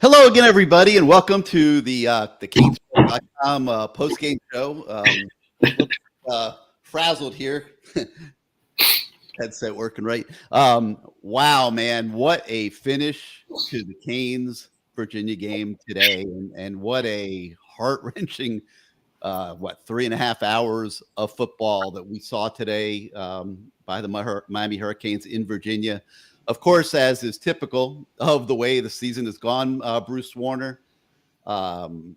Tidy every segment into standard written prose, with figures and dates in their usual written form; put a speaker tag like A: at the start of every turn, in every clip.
A: Hello again, everybody, and welcome to the Canes.com Postgame Show. Frazzled here. Headset working right. Wow, man, what a finish to the Canes Virginia game today, and what a heart-wrenching 3.5 hours of football that we saw today by the Miami Hurricanes in Virginia. Of course, as is typical of the way the season has gone, Bruce Warner, nothing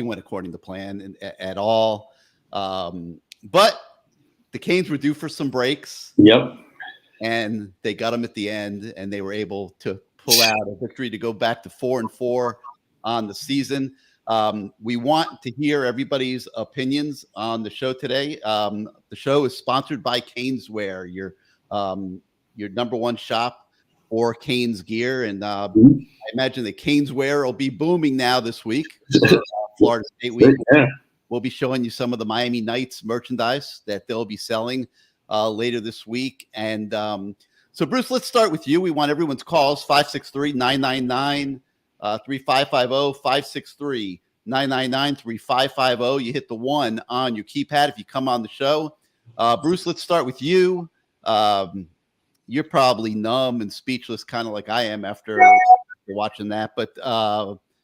A: went according to plan at all. But the Canes were due for some breaks.
B: Yep.
A: And they got them at the end, and they were able to pull out a victory to go back to 4-4 on the season. We want to hear everybody's opinions on the show today. The show is sponsored by Caneswear, your number one shop for Canes gear. And I imagine that Caneswear will be booming now this week for Florida State Week.
B: Yeah.
A: We'll be showing you some of the Miami Knights merchandise that they'll be selling later this week. And so, Bruce, let's start with you. We want everyone's calls, 563-999-3550, 563-999-3550. You hit the 1 on your keypad if you come on the show. Bruce, let's start with you. You're probably numb and speechless, kind of like I am after watching that. But,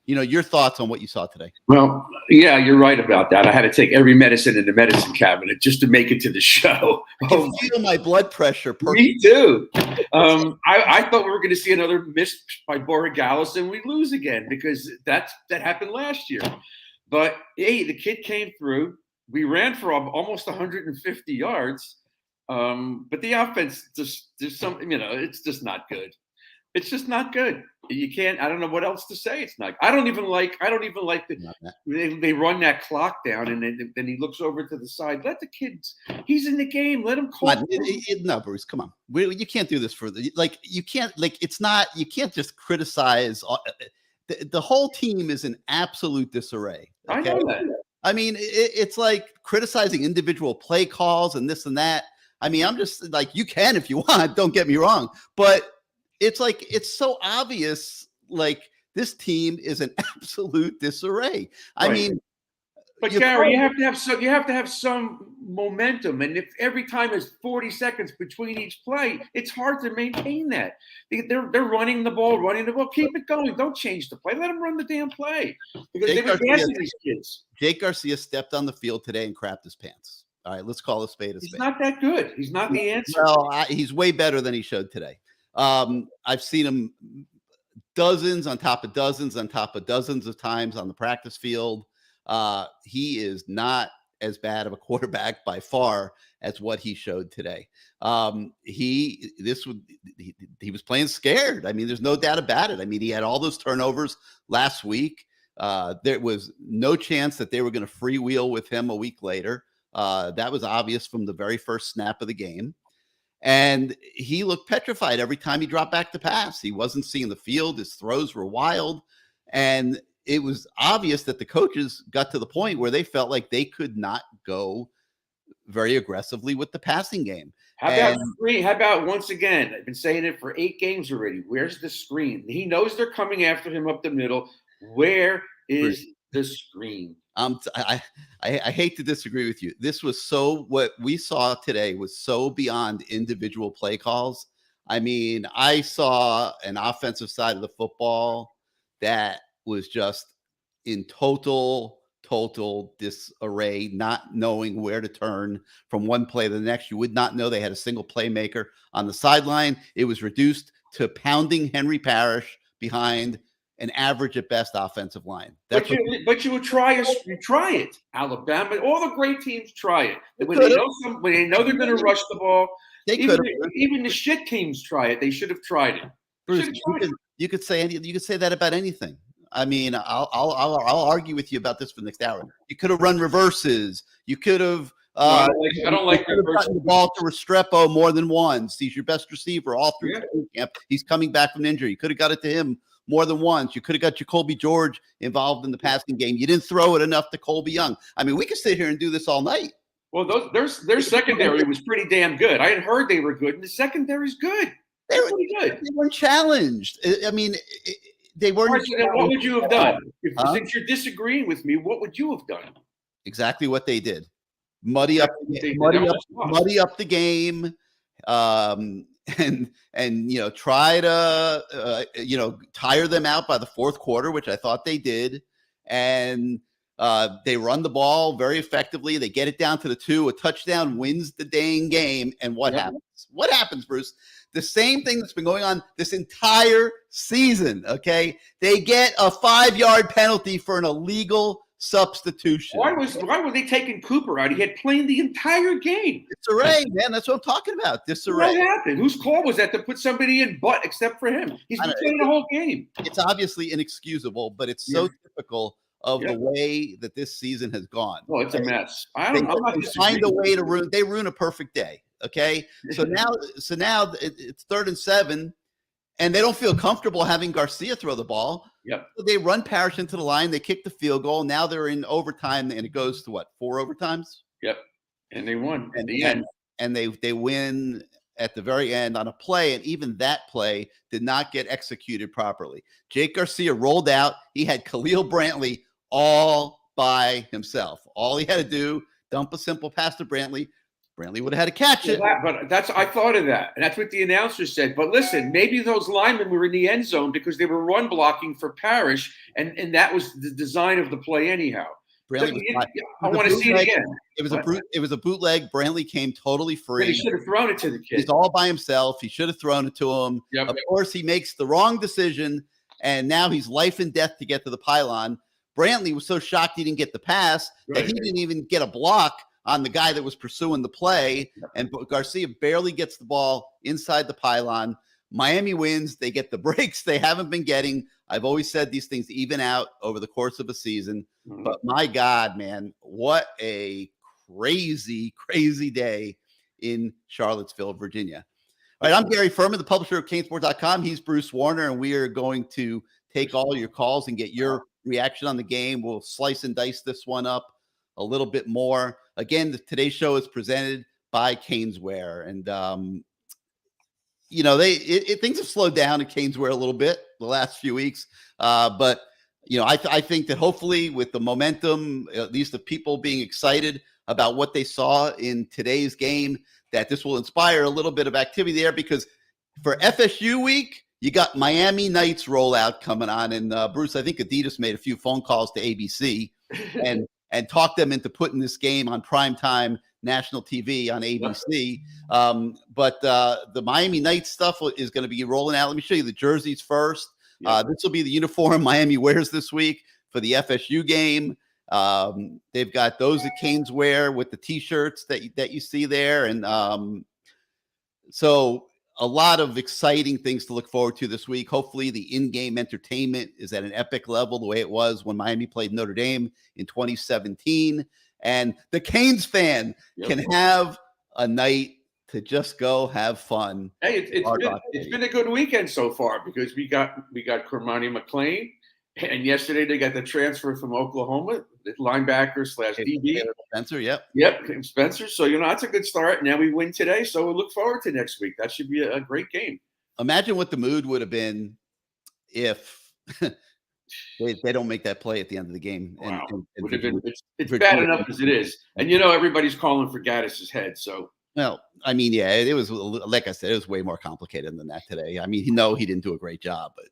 A: your thoughts on what you saw today.
B: Well, yeah, you're right about that. I had to take every medicine in the medicine cabinet just to make it to the show.
A: I can feel my blood pressure.
B: Me too. I thought we were going to see another miss by Borregales and we lose again because that happened last year. But, hey, the kid came through. We ran for almost 150 yards. But the offense there's something, it's just not good. It's just not good. You can't. I don't know what else to say. It's not. I don't even like they run that clock down and then he looks over to the side. Let the kids. He's in the game. Let him call.
A: No, Bruce, come on. You can't do this you can't it's not. You can't just criticize. The whole team is in absolute disarray. Okay?
B: I know that.
A: I mean, it's like criticizing individual play calls and this and that. I mean, I'm just like, you can if you want. Don't get me wrong, but. It's like it's so obvious. Like this team is an absolute disarray. I mean,
B: but Gary, you have to have some momentum, and if every time is 40 seconds between each play, it's hard to maintain that. They're running the ball. Keep it going. Don't change the play. Let them run the damn play because they've been gassing these kids.
A: Jake Garcia stepped on the field today and crapped his pants. All right, let's call a spade a spade.
B: He's not that good. He's not the answer.
A: Well, he's way better than he showed today. I've seen him dozens on top of dozens of times on the practice field. He is not as bad of a quarterback by far as what he showed today. He was playing scared. I mean, there's no doubt about it. I mean, he had all those turnovers last week. There was no chance that they were going to freewheel with him a week later. That was obvious from the very first snap of the game. And he looked petrified every time he dropped back to pass. He wasn't seeing the field. His throws were wild. And it was obvious that the coaches got to the point where they felt like they could not go very aggressively with the passing game.
B: How about once again, I've been saying it for 8 games already. Where's the screen? He knows they're coming after him up the middle. Where is the screen?
A: I hate to disagree with you. What we saw today was so beyond individual play calls. I mean, I saw an offensive side of the football that was just in total disarray, not knowing where to turn from one play to the next. You would not know they had a single playmaker on the sideline. It was reduced to pounding Henry Parish behind an average at best offensive line.
B: But you would try it. Alabama, all the great teams try it. When they know they're going to rush the ball, even the shit teams try it. They should have tried it.
A: Bruce, you could say that about anything. I mean, I'll argue with you about this for the next hour. You could have run reverses. You could have.
B: I don't like
A: the ball to Restrepo more than once. He's your best receiver all through camp. He's coming back from injury. You could have got it to him more than once. You could have got Jacoby George involved in the passing game. You didn't throw it enough to Colby Young. I mean, we could sit here and do this all night.
B: Well, their secondary was pretty damn good. I had heard they were good, and the secondary's good.
A: They
B: That's pretty good.
A: they weren't challenged. I mean, they
B: All right,
A: weren't.
B: so then what would you have done?
A: Huh?
B: Since you're disagreeing with me, what would you have done?
A: Exactly what they did. Muddy up the game, and try to tire them out by the fourth quarter, which I thought they did, and they run the ball very effectively. They get it down to the 2. A touchdown wins the dang game, and what happens? What happens, Bruce? The same thing that's been going on this entire season. Okay, they get a 5-yard penalty for an illegal substitution.
B: Why were they taking Cooper out? He had played the entire game.
A: Disarray, man. That's what I'm talking about. Disarray.
B: What happened? Whose call was that to put somebody in butt except for him? He's been playing the whole game.
A: It's obviously inexcusable, but it's so typical of the way that this season has gone.
B: Oh, it's a mess.
A: They find a way to ruin. They ruin a perfect day. Okay, so now it's 3rd and 7, and they don't feel comfortable having Garcia throw the ball.
B: Yep.
A: So they run Parish into the line. They kick the field goal. Now they're in overtime, and it goes to what, 4 overtimes?
B: Yep. And they won
A: at the end. And they win at the very end on a play, and even that play did not get executed properly. Jake Garcia rolled out. He had Khalil Brantley all by himself. All he had to do, dump a simple pass to Brantley. Brantley would have had to catch it.
B: But I thought of that. And that's what the announcer said. But listen, maybe those linemen were in the end zone because they were run blocking for Parish, and that was the design of the play anyhow.
A: Brantley
B: I want to see it again.
A: It was a bootleg. Brantley came totally free.
B: He should have thrown it to the kid.
A: He's all by himself. He should have thrown it to him.
B: Yep.
A: Of course, he makes the wrong decision, and now he's life and death to get to the pylon. Brantley was so shocked he didn't get the pass that he didn't even get a block on the guy that was pursuing the play, and Garcia barely gets the ball inside the pylon. Miami wins. They get the breaks they haven't been getting. I've always said these things even out over the course of a season, but my God, man, what a crazy, crazy day in Charlottesville, Virginia. All right, I'm Gary Ferman, the publisher of CaneSport.com. He's Bruce Warner, and we are going to take all your calls and get your reaction on the game. We'll slice and dice this one up a little bit more. Again, today's show is presented by Caneswear, and things have slowed down at Caneswear a little bit the last few weeks, but I think that hopefully with the momentum, at least of people being excited about what they saw in today's game, that this will inspire a little bit of activity there, because for FSU week, you got Miami Knights rollout coming on, and Bruce, I think Adidas made a few phone calls to ABC and talked them into putting this game on primetime national TV on ABC. But the Miami Knights stuff is going to be rolling out. Let me show you the jerseys first. This will be the uniform Miami wears this week for the FSU game. They've got those that Caneswear with the T-shirts that you see there. And so a lot of exciting things to look forward to this week. Hopefully the in-game entertainment is at an epic level, the way it was when Miami played Notre Dame in 2017. And the Canes fan can have a night to just go have fun.
B: Hey, it's been a good weekend so far, because we got Cormani McLean, and yesterday they got the transfer from Oklahoma, the linebacker / DB.
A: Spencer, yep,
B: Spencer. So that's a good start. Now we win today, so we'll look forward to next week. That should be a great game.
A: Imagine what the mood would have been if they don't make that play at the end of the game.
B: Wow. It's bad enough as it is. And everybody's calling for Gaddis's head. So,
A: well, I mean, yeah, it was, like I said, it was way more complicated than that today. I mean, he didn't do a great job, but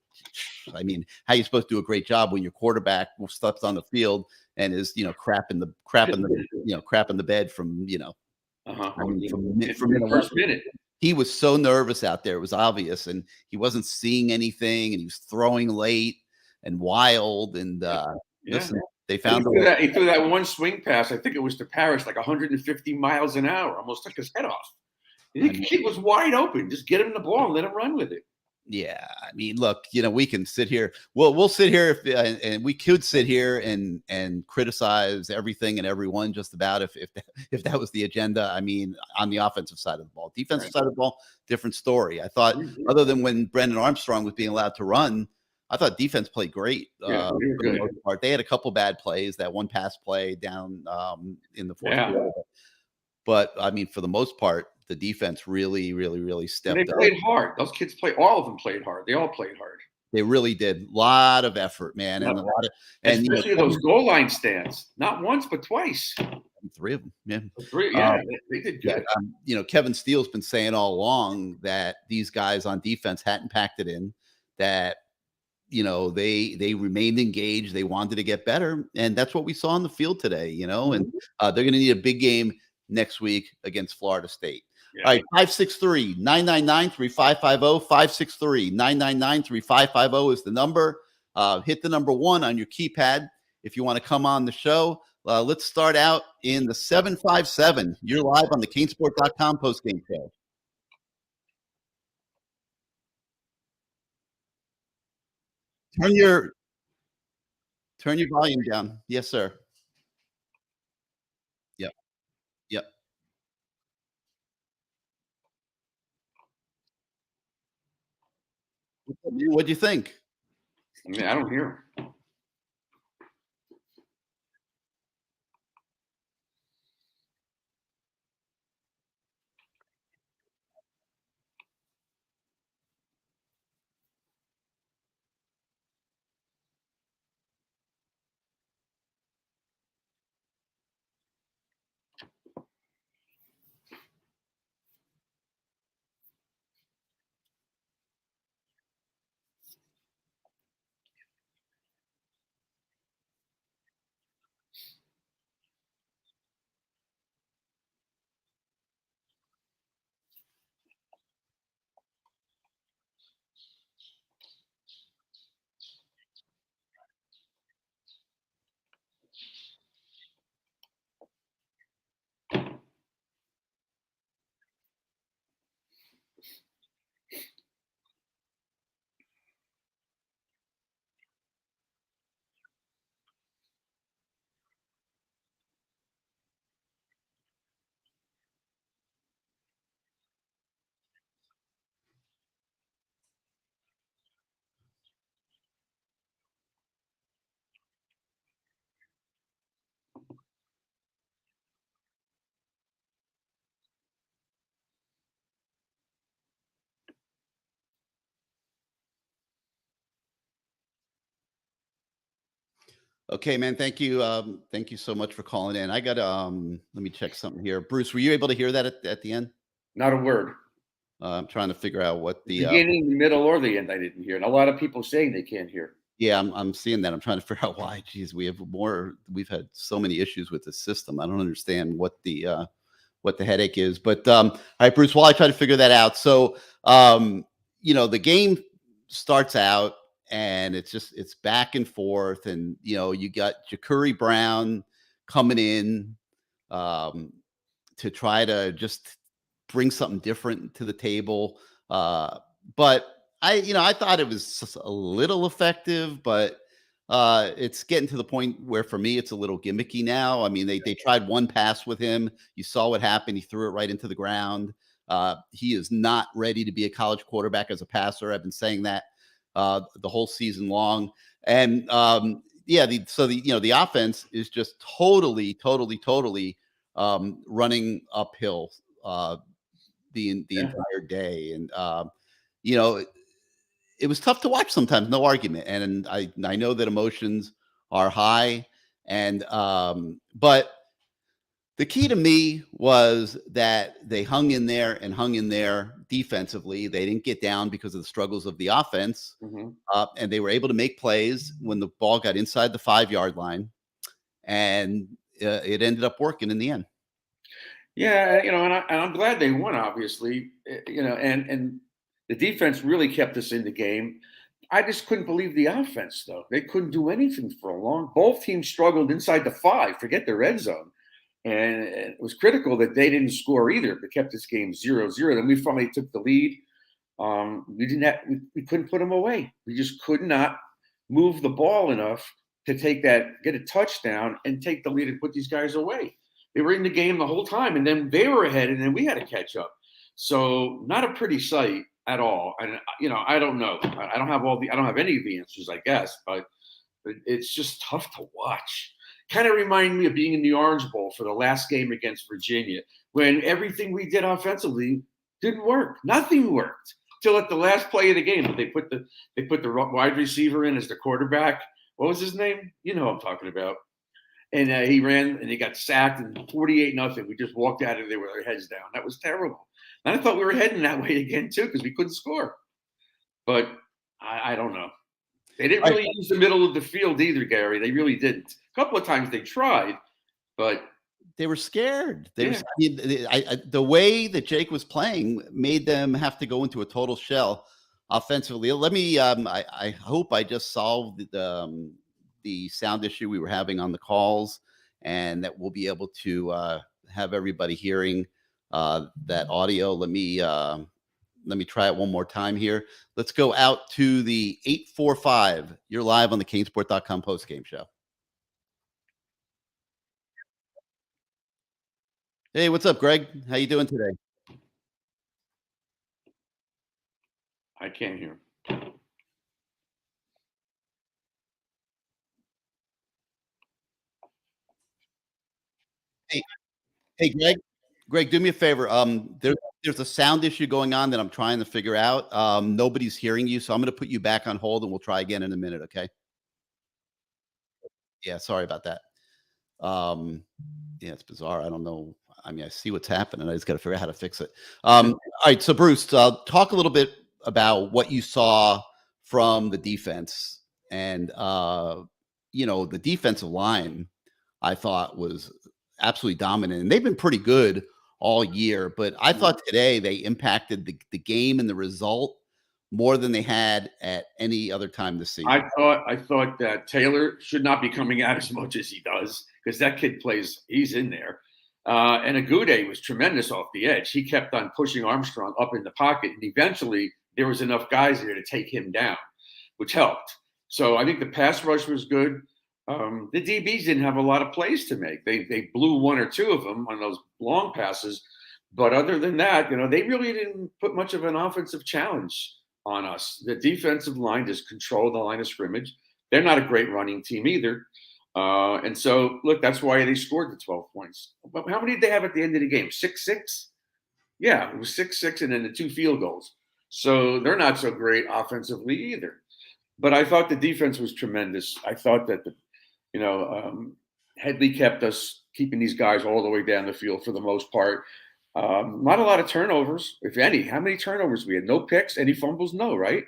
A: I mean, how are you supposed to do a great job when your quarterback steps on the field and is, crapping the bed from, from
B: the first minute.
A: He was so nervous out there. It was obvious, and he wasn't seeing anything, and he was throwing late and wild. And listen, they found
B: he threw that one swing pass. I think it was to Parish, like 150 miles an hour, almost took his head off. The kid was wide open. Just get him the ball and let him run with it.
A: Yeah, I mean, look, we can sit here. Well, we'll sit here and we could sit here and criticize everything and everyone just about if that was the agenda. I mean, on the offensive side of the ball, defensive side of the ball, different story. I thought, other than when Brendan Armstrong was being allowed to run, I thought defense played great for the most part. They had a couple bad plays. That one pass play down in the fourth quarter. But I mean, for the most part, the defense really, really, really
B: And they
A: stepped up.
B: played hard. Those kids all of them played hard. They all played hard.
A: They really did. Lot of effort, man, and a
B: Yep.
A: lot of and
B: Especially those goal line stands. Not once, but twice.
A: three of them. Yeah.
B: Three,
A: Um,
B: yeah, they did
A: yeah,
B: good.
A: Kevin Steele's been saying all along that these guys on defense hadn't packed it in, that they remained engaged. They wanted to get better, and that's what we saw on the field today. And
B: Mhm.
A: they're going to need a big game next week against Florida State.
B: Yeah.
A: All right, 563-999-3550, 563-999-3550 is the number. Hit the number 1 on your keypad if you want to come on the show. Let's start out in the 757. You're live on the Canesport.com postgame show. Turn your volume down. Yes, sir. Yep. Yep. What'd you think?
B: I mean, I don't hear 'em.
A: Okay, man. Thank you. Thank you so much for calling in. I got let me check something here. Bruce, were you able to hear that at the end?
B: Not a word.
A: I'm trying to figure out what
B: The
A: the
B: beginning, the middle, or the end, I didn't hear. And a lot of people saying they can't hear.
A: yeah, I'm seeing that. I'm trying to figure out why. Geez, we've had so many issues with the system. I don't understand what the headache is. But all right, Bruce, while I try to figure that out. So the game starts out and it's back and forth, and you got Ja'Cory Brown coming in um to try to just bring something different to the table. But I thought it was just a little effective, but it's getting to the point where for me it's a little gimmicky now. I mean, they tried one pass with him. You saw what happened. He threw it right into the ground. He is not ready to be a college quarterback as a passer. I've been saying that the whole season long. And yeah, the offense is just totally running uphill the
B: Yeah.
A: entire day, and you know it was tough to watch sometimes. No argument, and I know that emotions are high, and but the key to me was that they hung in there and hung in there defensively. They didn't get down because of the struggles of the offense,
B: Mhm.
A: and they were able to make plays when the ball got inside the 5-yard line, and it ended up working in the end.
B: Yeah, and I'm glad they won. Obviously, and the defense really kept us in the game. I just couldn't believe the offense, though. They couldn't do anything for a long. Both teams struggled inside the 5. Forget the red zone, and it was critical that they didn't score either. They kept this game 0-0. Then we finally took the lead. We couldn't put them away. We just could not move the ball enough to get a touchdown and take the lead and put these guys away. They were in the game the whole time, and then they were ahead, and then we had to catch up. So not a pretty sight at all. And I don't know. I don't have any of the answers, I guess, but it's just tough to watch. kind of reminded me of being in the Orange Bowl for the last game against Virginia, when everything we did offensively didn't work. Nothing worked till at the last play of the game. They put the wide receiver in as the quarterback. What was his name? You know what I'm talking about. And he ran and he got sacked, and 48-0. We just walked out of there with our heads down. That was terrible. And I thought we were heading that way again too, because we couldn't score. But I don't know. They didn't really use the middle of the field either, Gary. They really didn't. A couple of times they tried, but
A: they were scared. The way that Jake was playing made them have to go into a total shell offensively. Let me. I hope I just solved the sound issue we were having on the calls, and that we'll be able to have everybody hearing that audio. Let me try it one more time here. Let's go out to the 845. You're live on the Canesport.com postgame show. Hey, what's up, Greg? How you doing today?
B: I can't hear.
A: Hey, Greg. Greg, do me a favor. There's a sound issue going on that I'm trying to figure out. Nobody's hearing you, so I'm going to put you back on hold, and we'll try again in a minute. Okay? Yeah, sorry about that. Yeah, it's bizarre. I don't know. I mean, I see what's happening. I just got to figure out how to fix it. All right, so Bruce, talk a little bit about what you saw from the defense, and the defensive line, I thought was absolutely dominant, and they've been pretty good all year. But I thought today they impacted the game and the result more than they had at any other time this season.
B: I thought that Taylor should not be coming out as much as he does, because that kid plays. He's in there. And Agude was tremendous off the edge. He kept on pushing Armstrong up in the pocket, and eventually there was enough guys there to take him down, which helped. So I think the pass rush was good. The DBs didn't have a lot of plays to make. They blew one or two of them on those long passes. But other than that, they really didn't put much of an offensive challenge on us. The defensive line just controlled the line of scrimmage. They're not a great running team either. And so, look, that's why they scored the 12 points. But how many did they have at the end of the game? 6-6? Yeah, it was 6-6 and then the 2 field goals. So they're not so great offensively either. But I thought the defense was tremendous. I thought that Headley kept us keeping these guys all the way down the field for the most part. Not a lot of turnovers, if any. How many turnovers we had? No picks, any fumbles? No, right?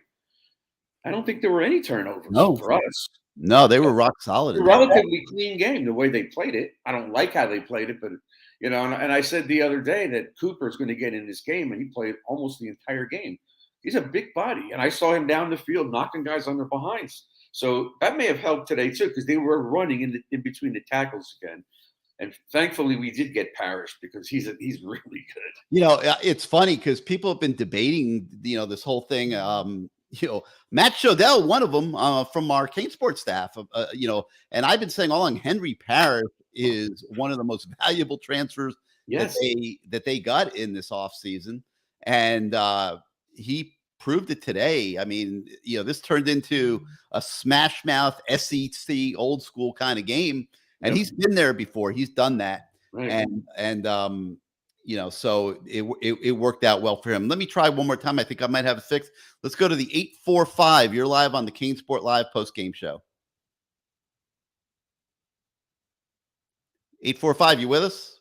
B: I don't think there were any turnovers for us.
A: No, they were rock solid.
B: A relatively clean game, the way they played it. I don't like how they played it, but and I said the other day that Cooper is going to get in this game, and he played almost the entire game. He's a big body, and I saw him down the field knocking guys on their behinds. So that may have helped today too, because they were running in between the tackles again. And thankfully, we did get Parish, because he's really good.
A: It's funny because people have been debating, this whole thing. Matt Shodell, one of them from our Cane Sports staff, and I've been saying all along, Henry Parish is one of the most valuable transfers that they got in this offseason. And he proved it today. I mean, this turned into a smash mouth SEC old school kind of game. And he's been there before. He's done that. Right. And so it worked out well for him. Let me try one more time. I think I might have it fixed. Let's go to the 845. You're live on the Cane Sport Live post-game show. 845, you with us?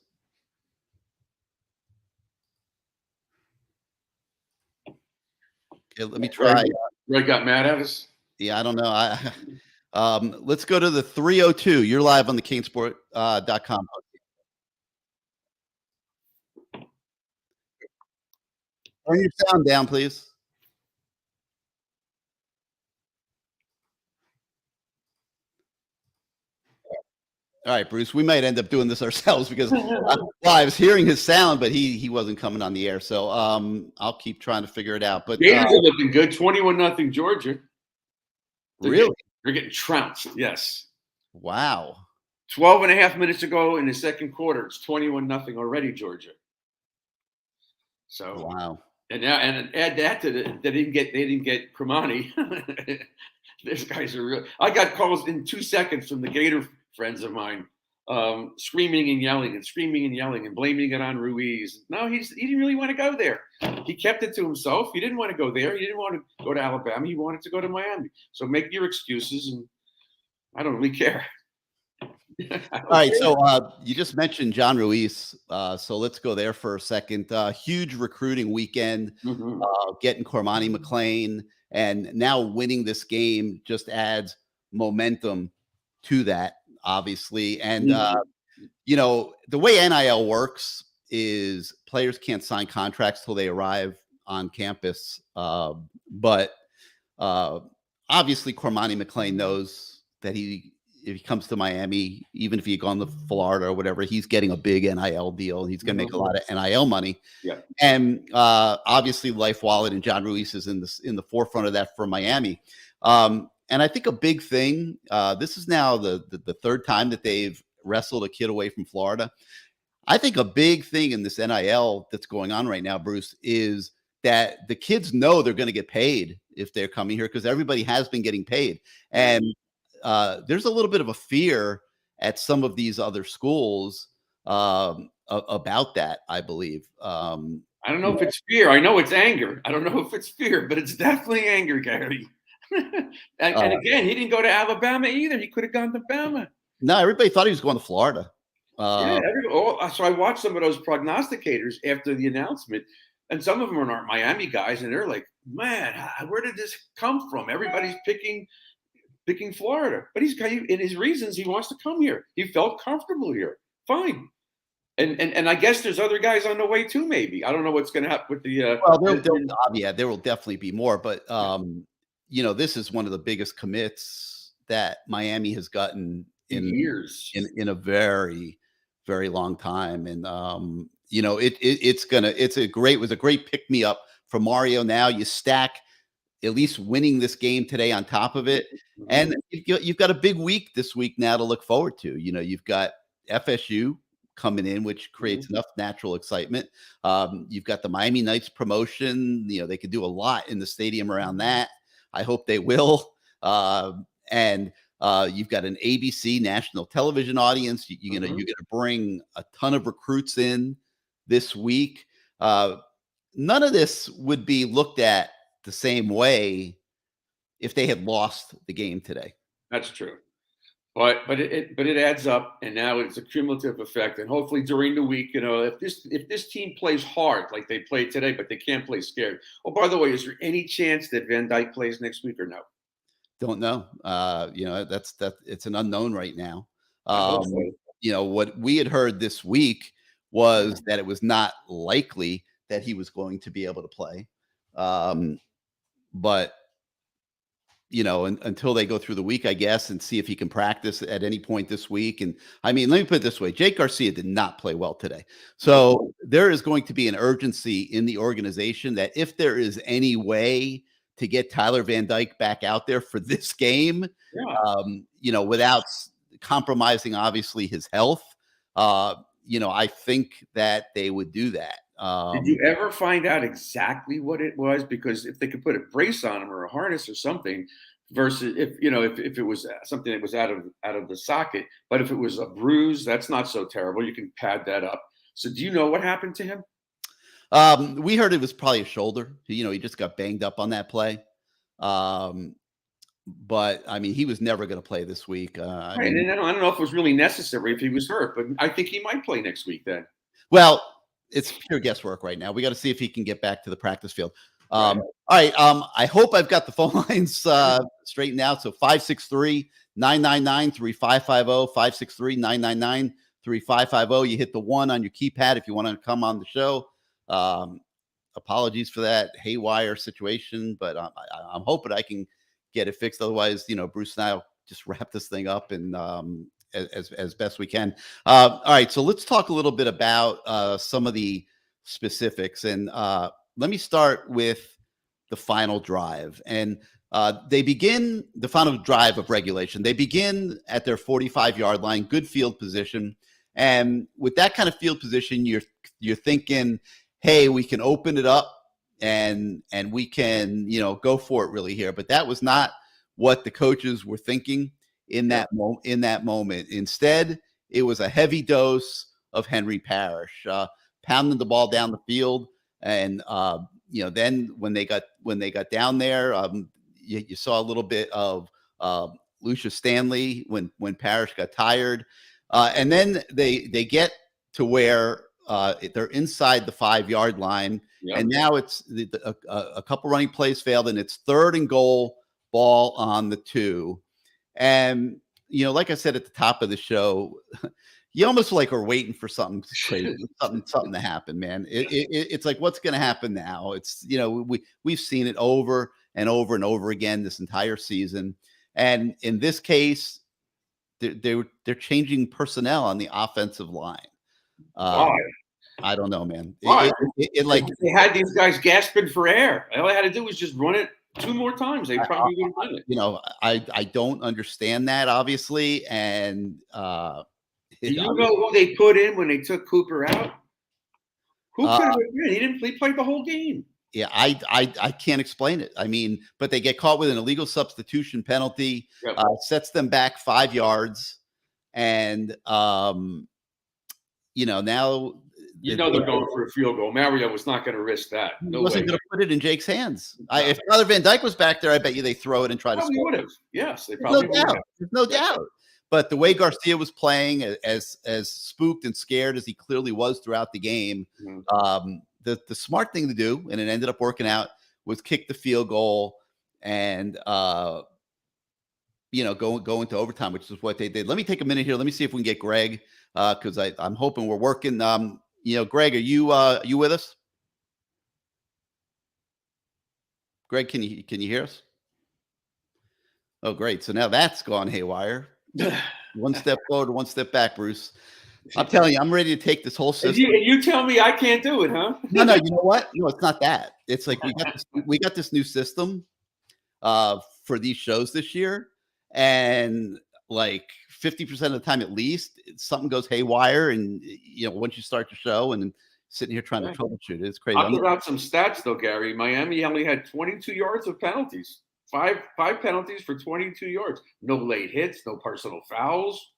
A: Okay, let me try.
B: Greg got mad at us?
A: Yeah, I don't know. Let's go to the 302. You're live on the Canesport.com. Turn your sound down, please. All right, Bruce, we might end up doing this ourselves because I was hearing his sound, but he wasn't coming on the air. So I'll keep trying to figure it out. But
B: Gators are looking good. 21-0 Georgia.
A: Really?
B: They're getting trounced. Yes.
A: Wow.
B: 12 and a half minutes ago in the second quarter, it's 21-0 already, Georgia. So
A: wow.
B: And now, and add that to they didn't get Cremani. These guys are real. I got calls in 2 seconds from the Gator friends of mine screaming and yelling and blaming it on Ruiz. No, he didn't really want to go there. He kept it to himself. He didn't want to go there. He didn't want to go to Alabama. He wanted to go to Miami. So make your excuses, and I don't really care.
A: All right, so you just mentioned John Ruiz, so let's go there for a second. Huge recruiting weekend, getting Cormani McClain, and now winning this game just adds momentum to that, obviously. And you know, the way NIL works is players can't sign contracts till they arrive on campus, but obviously Cormani McClain knows that if he comes to Miami, even if he'd gone to Florida or whatever, he's getting a big NIL deal. He's going to make a lot of NIL money.
B: Yeah.
A: And obviously Life Wallet and John Ruiz is in the forefront of that for Miami. And I think a big thing, this is now the third time that they've wrestled a kid away from Florida. I think a big thing in this NIL that's going on right now, Bruce, is that the kids know they're going to get paid if they're coming here because everybody has been getting paid. And there's a little bit of a fear at some of these other schools about that, I believe.
B: I don't know if it's fear. I know it's anger. I don't know if it's fear, but it's definitely anger, Gary. and again, he didn't go to Alabama either. He could have gone to Bama.
A: No, everybody thought he was going to Florida.
B: So I watched some of those prognosticators after the announcement, and some of them are Miami guys, and they're like, man, where did this come from? Everybody's picking Florida, but in his reasons he wants to come here. He felt comfortable here. Fine. And I guess there's other guys on the way too. Maybe I don't know what's going to happen with the.
A: There will definitely be more, but you know, this is one of the biggest commits that Miami has gotten in
B: years,
A: in a very, very long time, and you know, it was a great pick me up for Mario. Now you stack at least winning this game today on top of it. And you've got a big week this week now to look forward to. You know, you've got FSU coming in, which creates enough natural excitement. You've got the Miami Knights promotion. You know, they could do a lot in the stadium around that. I hope they will. And you've got an ABC national television audience. You're going to bring a ton of recruits in this week. None of this would be looked at the same way if they had lost the game today.
B: That's true. But it adds up, and now it's a cumulative effect. And hopefully during the week, you know, if this team plays hard like they played today, but they can't play scared. Oh, by the way, is there any chance that Van Dyke plays next week or no?
A: Don't know. You know, it's an unknown right now. You know, what we had heard this week was that it was not likely that he was going to be able to play. But you know, until they go through the week, I guess, and see if he can practice at any point this week. And I mean, let me put it this way: Jake Garcia did not play well today, so there is going to be an urgency in the organization that if there is any way to get Tyler Van Dyke back out there for this game, you know, without compromising obviously his health, you know, I think that they would do that.
B: Did you ever find out exactly what it was? Because if they could put a brace on him or a harness or something, versus if it was something that was out of the socket, but if it was a bruise, that's not so terrible. You can pad that up. So do you know what happened to him?
A: We heard it was probably a shoulder. You know, he just got banged up on that play. But I mean, he was never going to play this week.
B: I don't know if it was really necessary if he was hurt, but I think he might play next week then.
A: Well, it's pure guesswork right now. We got to see if he can get back to the practice field. All right. I hope I've got the phone lines straightened out. So 563-999-3550, 563-999-3550. You hit the 1 on your keypad if you want to come on the show. Apologies for that haywire situation, but I'm hoping I can get it fixed. Otherwise, you know, Bruce and I'll just wrap this thing up and as best we can. All right, so let's talk a little bit about some of the specifics, and let me start with the final drive. And they begin the final drive of regulation. They begin at their 45-yard line, good field position, and with that kind of field position, you're thinking, hey, we can open it up and we can, you know, go for it really here. But that was not what the coaches were thinking in that moment. Instead, it was a heavy dose of Henry Parish, pounding the ball down the field. And then when they got down there, you saw a little bit of Lucius Stanley when Parish got tired, and then they get to where they're inside the 5-yard line, and now it's a couple running plays failed, and it's 3rd and goal, ball on the 2. And like I said at the top of the show, you almost are waiting for something crazy, something to happen, man. It's like, what's going to happen now? It's we've seen it over and over and over again this entire season, and in this case, they're changing personnel on the offensive line.
B: Why?
A: I don't know, man.
B: Why? They had these guys gasping for air. All they had to do was just run it 2 more times. They probably would have done it.
A: I don't understand that, obviously, and
B: do you know who they put in when they took Cooper out? Who could have been? He didn't play the whole game.
A: Yeah, I can't explain it. I mean, but they get caught with an illegal substitution penalty, sets them back 5 yards, and now
B: they're going for a field goal. Mario was not going to risk that.
A: He wasn't going to put it in Jake's hands. If Tyler Van Dyke was back there, I bet you they throw it and try to score.
B: Would have. Yes, they probably would have.
A: There's no doubt. But the way Garcia was playing, as spooked and scared as he clearly was throughout the game, the smart thing to do, and it ended up working out, was kick the field goal and go into overtime, which is what they did. Let me take a minute here. Let me see if we can get Greg, because I'm hoping we're working. Greg, are you with us? Greg, can you hear us? Oh, great. So now that's gone haywire. One step forward, one step back, Bruce. I'm telling you, I'm ready to take this whole system.
B: You tell me I can't do it, huh?
A: No, you know what? No, it's not that. It's like we got this new system for these shows this year, and like 50% of the time at least, something goes haywire, and once you start the show and sitting here trying to troubleshoot it, it's crazy.
B: I'll throw out some stats though, Gary. Miami only had 22 yards of penalties. Five penalties for 22 yards. No late hits, no personal fouls,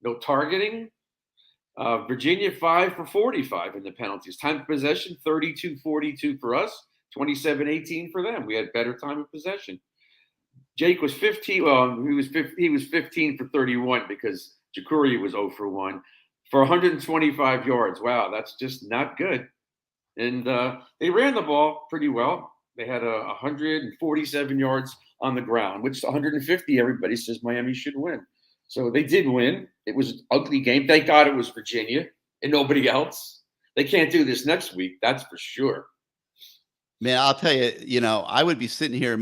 B: no targeting. Virginia 5 for 45 in the penalties. Time of possession 32-42 for us, 27-18 for them. We had better time of possession. Jake was 15. Well, he was 15 for 31 because Jacoury was 0 for 1 for 125 yards. Wow, that's just not good. And they ran the ball pretty well. They had 147 yards on the ground, which 150, everybody says Miami should win. So they did win. It was an ugly game. Thank God it was Virginia and nobody else. They can't do this next week, that's for sure.
A: Man, I'll tell you, I would be sitting here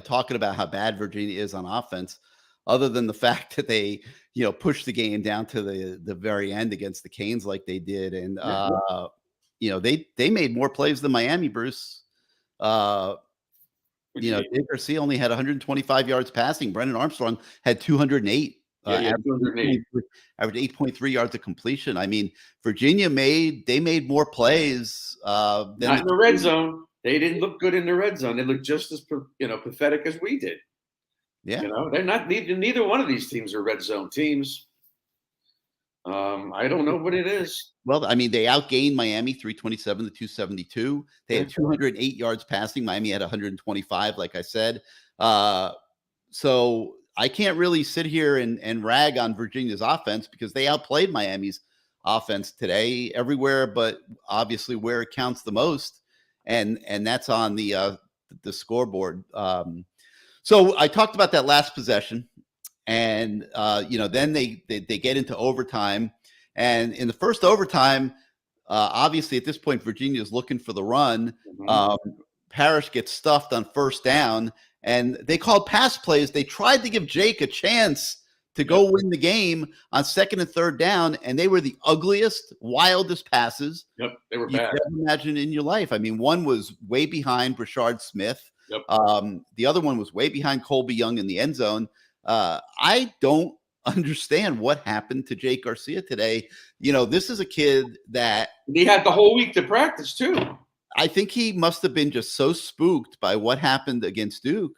A: talking about how bad Virginia is on offense, other than the fact that they, pushed the game down to the very end against the Canes like they did. And, they made more plays than Miami, Bruce. Jake Garcia only had 125 yards passing. Brendan Armstrong had 208. Average 8.3 yards of completion. I mean, Virginia made more plays
B: than not in the red zone. They didn't look good in the red zone. They looked just as pathetic as we did.
A: Yeah,
B: they're not. Neither one of these teams are red zone teams. I don't know what it is.
A: Well, I mean, they outgained Miami 327 to 272. They had 208 yards passing. Miami had 125, like I said. So I can't really sit here and rag on Virginia's offense because they outplayed Miami's offense today everywhere, but obviously where it counts the most, and that's on the scoreboard. So I talked about that last possession. And, then they get into overtime. And in the first overtime, obviously at this point, Virginia is looking for the run. Parish gets stuffed on first down, and they called pass plays. They tried to give Jake a chance to go win the game on second and third down, and they were the ugliest, wildest passes
B: they were bad.
A: You could ever imagine in your life. I mean, one was way behind Brashard Smith. The other one was way behind Colby Young in the end zone. I don't understand what happened to Jake Garcia today. This is a kid that
B: he had the whole week to practice too.
A: I think he must have been just so spooked by what happened against Duke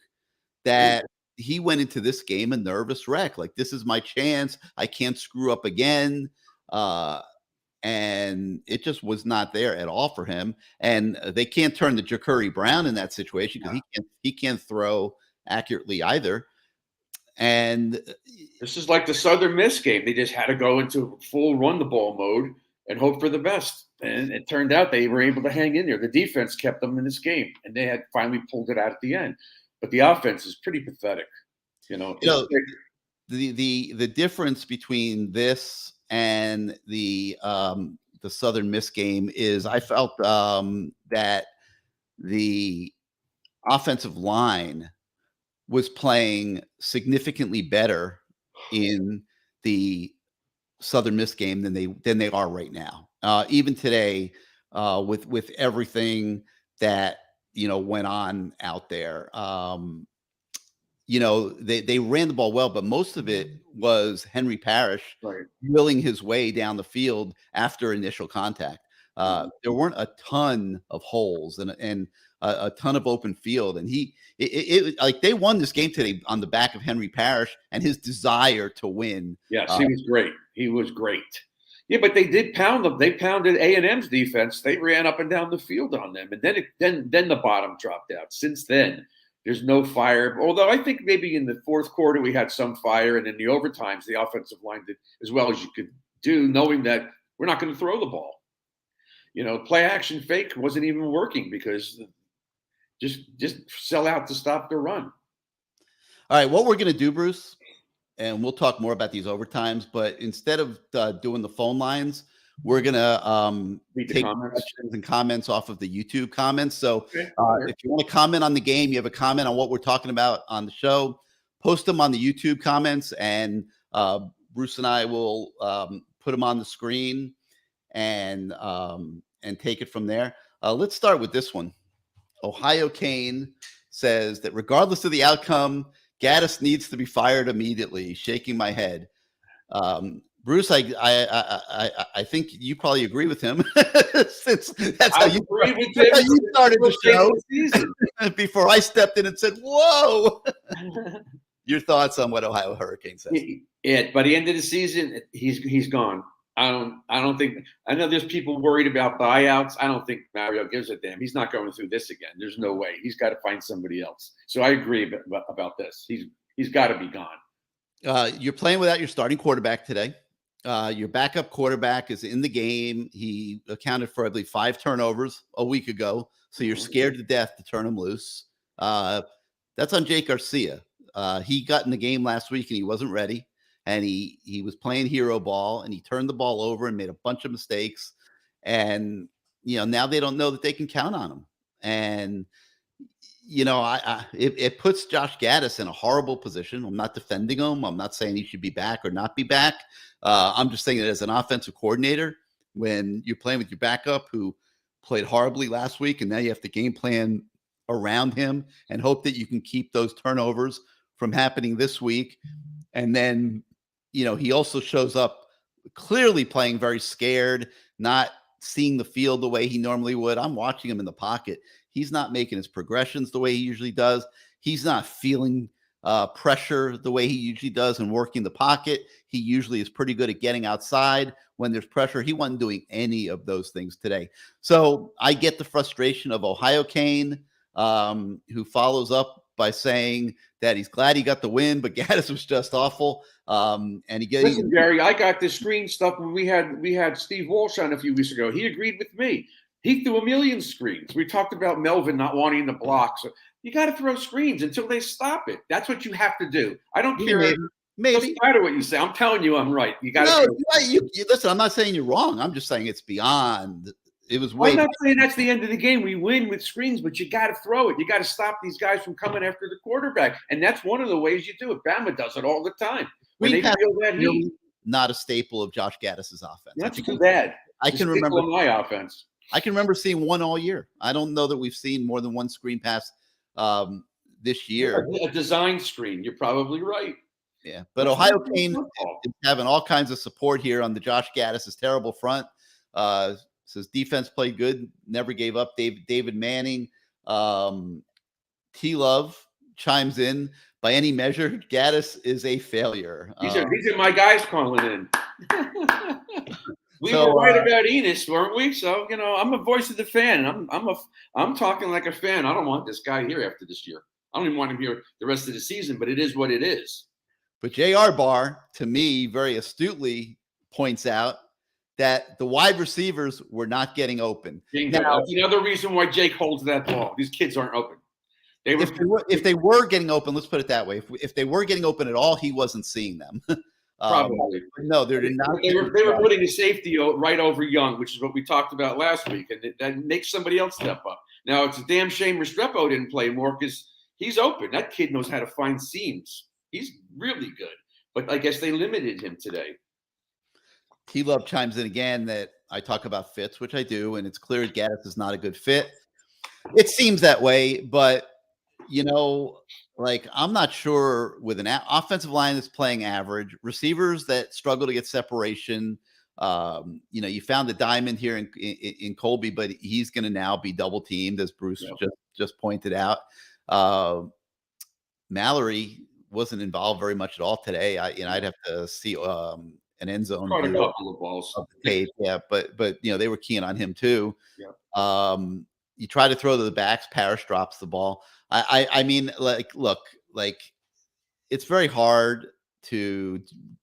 A: that he went into this game a nervous wreck. Like, this is my chance. I can't screw up again. And it just was not there at all for him. And they can't turn to Ja'Cory Brown in that situation because he can't throw accurately either. And
B: this is like the Southern Miss game. They just had to go into full run the ball mode and hope for the best. And it turned out they were able to hang in there. The defense kept them in this game, and they had finally pulled it out at the end. But the offense is pretty pathetic.
A: The difference between this and the Southern Miss game is I felt that the offensive line was playing significantly better in the Southern Miss game than they are right now. Even today, with everything that went on out there, they ran the ball well, but most of it was Henry Parish willing his way down the field after initial contact. There weren't a ton of holes and a ton of open field, and like they won this game today on the back of Henry Parish and his desire to win.
B: Yes, he was great. He was great. Yeah, but they did pound them. They pounded A&M's defense. They ran up and down the field on them, and then the bottom dropped out. Since then, there's no fire. Although I think maybe in the fourth quarter we had some fire, and in the overtimes the offensive line did as well as you could do, knowing that we're not going to throw the ball. Play action fake wasn't even working because just sell out to stop the run.
A: All right, what we're going to do, Bruce, and we'll talk more about these overtimes, but instead of doing the phone lines, we're going to take questions and comments off of the YouTube comments. So if you want to comment on the game, you have a comment on what we're talking about on the show, post them on the YouTube comments, and Bruce and I will put them on the screen and take it from there. Let's start with this one. Ohio Kane says that regardless of the outcome, Gaddis needs to be fired immediately. Shaking my head. Bruce, I think you probably agree with him since that's how you started the show before I stepped in and said, whoa. Your thoughts on what Ohio Hurricane says?
B: By the end of the season, he's gone. I don't think. I know there's people worried about buyouts. I don't think Mario gives a damn. He's not going through this again. There's no way. He's got to find somebody else. So I agree about this. He's got to be gone.
A: You're playing without your starting quarterback today. Your backup quarterback is in the game. He accounted for, I believe, 5 turnovers a week ago. So you're scared to death to turn him loose. That's on Jake Garcia. He got in the game last week and he wasn't ready. And he was playing hero ball and he turned the ball over and made a bunch of mistakes. And, now they don't know that they can count on him. And, it puts Josh Gaddis in a horrible position. I'm not defending him. I'm not saying he should be back or not be back. I'm just saying that as an offensive coordinator, when you're playing with your backup who played horribly last week, and now you have to game plan around him and hope that you can keep those turnovers from happening this week. And then, he also shows up clearly playing very scared, not seeing the field the way he normally would. I'm watching him in the pocket. He's not making his progressions the way he usually does. He's not feeling pressure the way he usually does and working the pocket. He usually is pretty good at getting outside when there's pressure. He wasn't doing any of those things today. So I get the frustration of Ohio Kane, who follows up by saying that he's glad he got the win, but Gaddis was just awful.
B: Listen, Gary, I got the screen stuff when we had Steve Walsh on a few weeks ago. He agreed with me. He threw a million screens. We talked about Melvin not wanting to block. So you got to throw screens until they stop it. That's what you have to do. I don't care.
A: Maybe.
B: Doesn't matter what you say. I'm telling you, I'm right. You got
A: to. No, listen. I'm not saying you're wrong. I'm just saying it's beyond. It was.
B: I'm not saying that's the end of the game. We win with screens, but you got to throw it. You got to stop these guys from coming after the quarterback, and that's one of the ways you do it. Bama does it all the time. When they feel that heat.
A: Not a staple of Josh Gaddis's offense.
B: That's too bad.
A: I can remember
B: my offense.
A: I can remember seeing one all year. I don't know that we've seen more than one screen pass this year.
B: A design screen. You're probably right.
A: Yeah, but Ohio Kane is having all kinds of support here on the Josh Gaddis's terrible front. Says defense played good, never gave up. David Manning, T Love chimes in. by any measure, Gaddis is a failure.
B: These are my guys calling in. We
A: So,
B: were right about Enos, weren't we? So I'm a voice of the fan. I'm talking like a fan. I don't want this guy here after this year. I don't even want him here the rest of the season. But it is what it is.
A: But J.R. Barr, to me, very astutely points out that the wide receivers were not getting open.
B: Now, that's another reason why Jake holds that ball. These kids aren't open.
A: If they were getting open, let's put it that way. If they were getting open at all, he wasn't seeing them.
B: Probably.
A: No, they're not.
B: They were putting a safety right over Young, which is what we talked about last week, and that makes somebody else step up. Now, it's a damn shame Restrepo didn't play more because he's open. That kid knows how to find seams. He's really good. But I guess they limited him today.
A: T-Love chimes in again that I talk about fits, which I do, and it's clear Gaddis is not a good fit. It seems that way, but I'm not sure with an offensive line that's playing average, receivers that struggle to get separation. You found the diamond here in Colby, but he's going to now be double teamed, as Bruce just pointed out. Mallory wasn't involved very much at all today. I'd have to see an end zone
B: caught a couple of balls.
A: Of the tape, but they were keen on him too.
B: Yeah.
A: You try to throw to the backs, Parish drops the ball. I mean, look, it's very hard to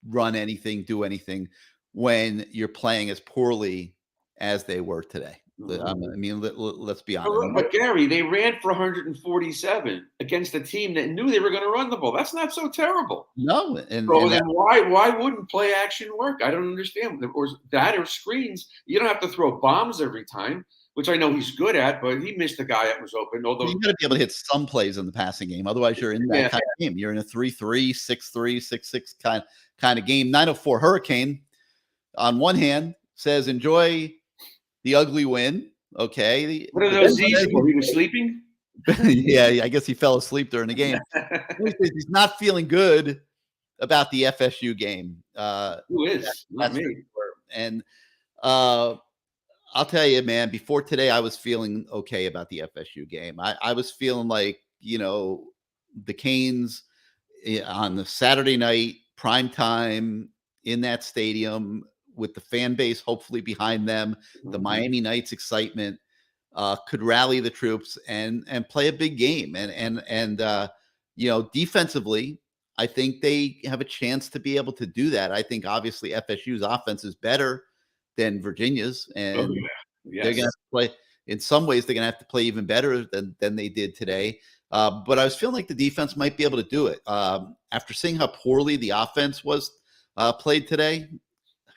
A: run anything, do anything when you're playing as poorly as they were today. I mean, let's be honest.
B: But Gary, they ran for 147 against a team that knew they were going to run the ball. That's not so terrible.
A: No,
B: then why wouldn't play action work? I don't understand. Or screens. You don't have to throw bombs every time, which I know he's good at, but he missed a guy that was open. Although
A: you got to be able to hit some plays in the passing game, otherwise you're in that kind of game. You're in a 3-3, 6-3, 6-6 kind of game. 904 Hurricane, on one hand, says enjoy the ugly win. Okay.
B: What are those Z's for? He was sleeping?
A: Yeah, I guess he fell asleep during the game. He's not feeling good about the FSU game.
B: Who is? Not me.
A: And I'll tell you, man, before today, I was feeling okay about the FSU game. I was feeling like, the Canes on the Saturday night, prime time in that stadium, with the fan base hopefully behind them, the Miami Knights excitement, could rally the troops and play a big game. And defensively, I think they have a chance to be able to do that. I think obviously FSU's offense is better than Virginia's, and they're going to have to play. In some ways, they're going to have to play even better than they did today. But I was feeling like the defense might be able to do it. After seeing how poorly the offense was played today,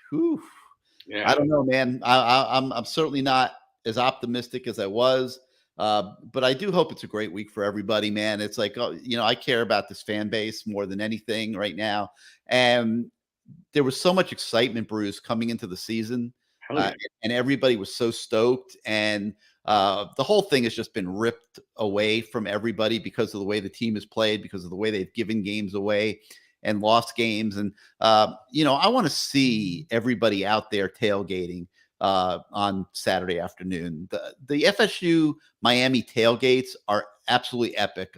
A: I don't know, man. I'm certainly not as optimistic as I was, but I do hope it's a great week for everybody, man. It's like, I care about this fan base more than anything right now. And there was so much excitement, Bruce, coming into the season, and everybody was so stoked. And the whole thing has just been ripped away from everybody because of the way the team has played, because of the way they've given games away and lost games. And, I want to see everybody out there tailgating on Saturday afternoon. The FSU Miami tailgates are absolutely epic.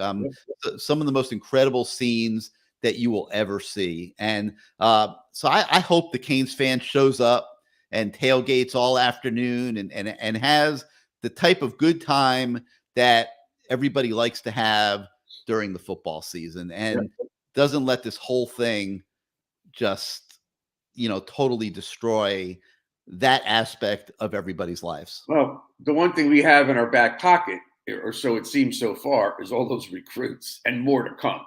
A: Some of the most incredible scenes that you will ever see. And so I hope the Canes fan shows up and tailgates all afternoon and has the type of good time that everybody likes to have during the football season, and doesn't let this whole thing just, totally destroy that aspect of everybody's lives.
B: Well, the one thing we have in our back pocket, or so it seems so far, is all those recruits and more to come.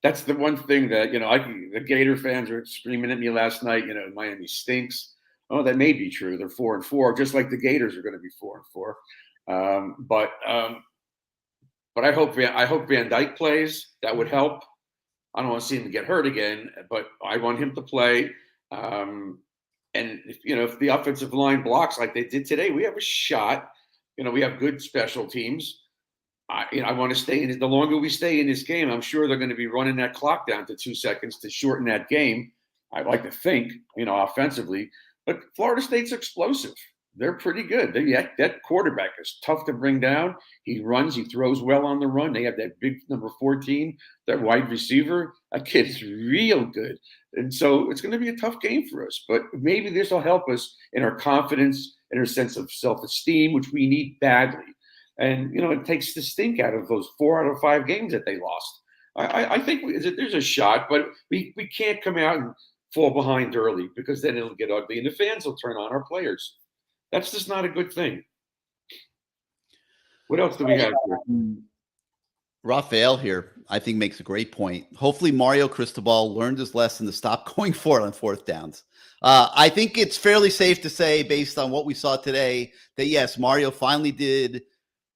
B: That's the one thing that, the Gator fans were screaming at me last night, Miami stinks. Oh, that may be true. They're 4-4, just like the Gators are going to be 4-4. But I hope Van Dyke plays. That would help. I don't want to see him get hurt again, but I want him to play. And if the offensive line blocks like they did today, we have a shot. We have good special teams. I want to stay in. The longer we stay in this game, I'm sure they're going to be running that clock down to 2 seconds to shorten that game. I'd like to think, offensively. But Florida State's explosive. They're pretty good. That quarterback is tough to bring down. He runs, he throws well on the run. They have that big number 14, that wide receiver. That kid's real good. And so it's going to be a tough game for us. But maybe this will help us in our confidence and our sense of self-esteem, which we need badly. And, it takes the stink out of those 4 out of 5 games that they lost. I think there's a shot, but we can't come out and fall behind early, because then it'll get ugly and the fans will turn on our players. That's just not a good thing. What else do we have here?
A: Raphael here, I think, makes a great point. Hopefully Mario Cristobal learned his lesson to stop going for it on 4th downs. I think it's fairly safe to say, based on what we saw today, that yes, Mario finally did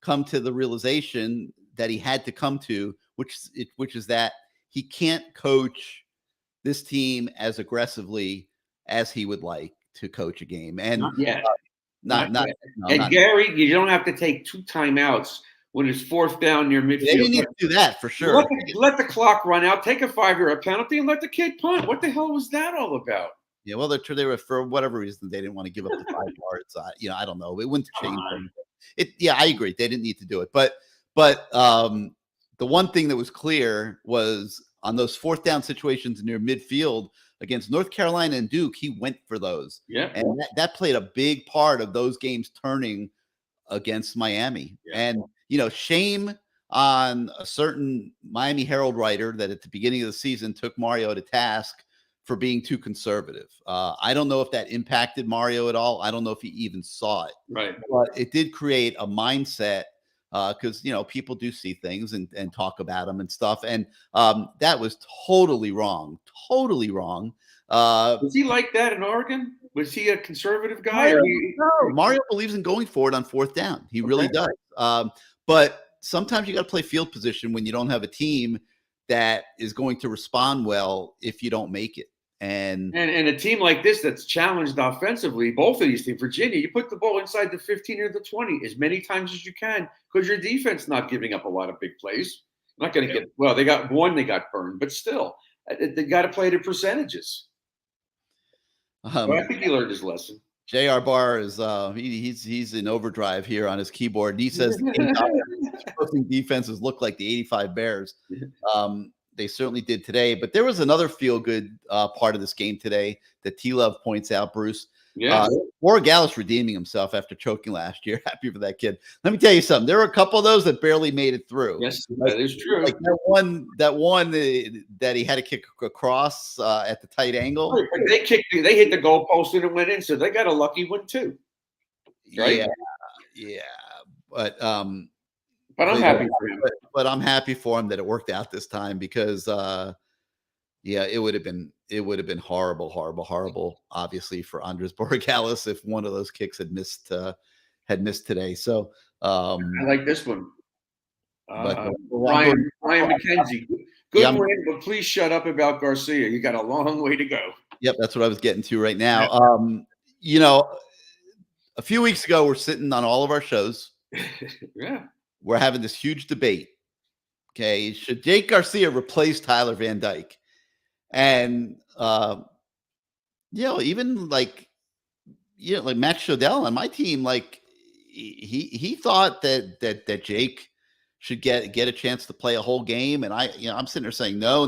A: come to the realization that he had to come to, which is that he can't coach this team as aggressively as he would like to coach a game. And
B: not yet.
A: Gary,
B: you don't have to take 2 timeouts when it's 4th down near midfield.
A: They didn't need to do that for sure.
B: Let the clock run out, take a 5-yard penalty, and let the kid punt. What the hell was that all about?
A: Yeah, well, they were, for whatever reason, they didn't want to give up the 5 yards. I don't know. It wouldn't change it. Yeah, I agree. They didn't need to do it. But the one thing that was clear was on those 4th down situations near midfield against North Carolina and Duke, he went for those.
B: Yeah.
A: And that played a big part of those games turning against Miami. Yeah. And, shame on a certain Miami Herald writer that at the beginning of the season took Mario to task for being too conservative. I don't know if that impacted Mario at all. I don't know if he even saw it.
B: Right.
A: But it did create a mindset, because people do see things and talk about them and stuff, and that was totally wrong.
B: Was he like that in Oregon? Was he a conservative guy?
A: Mario believes in going for it on 4th down. He really does. But sometimes you got to play field position when you don't have a team that is going to respond well if you don't make it. And
B: a team like this that's challenged offensively, both of these teams, Virginia, you put the ball inside the 15 or the 20 as many times as you can, because your defense not giving up a lot of big plays. Not going to get – well, they got burned, but still, they got to play the percentages. I think he learned his lesson.
A: J.R. Barr is he's in overdrive here on his keyboard. And he says opposing defenses look like the 85 Bears. They certainly did today. But there was another feel-good part of this game today that T-Love points out, Bruce.
B: Yeah.
A: Borregales redeeming himself after choking last year. Happy for that kid. Let me tell you something. There were a couple of those that barely made it through.
B: Yes, that is true.
A: Like that one that he had to kick across at the tight angle.
B: They hit the goalpost and it went in, so they got a lucky one too. Right?
A: Yeah. But
B: I'm happy for him.
A: But I'm happy for him that it worked out this time, because it would have been horrible, obviously, for Andres Borregales if one of those kicks had missed today. So
B: I like this one. Ryan McKenzie. Good win, but please shut up about Garcia. You got a long way to go.
A: Yep, that's what I was getting to right now. A few weeks ago, we're sitting on all of our shows.
B: Yeah.
A: We're having this huge debate. Okay, should Jake Garcia replace Tyler Van Dyke? And even like Matt Shodell on my team, like he thought that Jake should get a chance to play a whole game, and I'm sitting there saying no,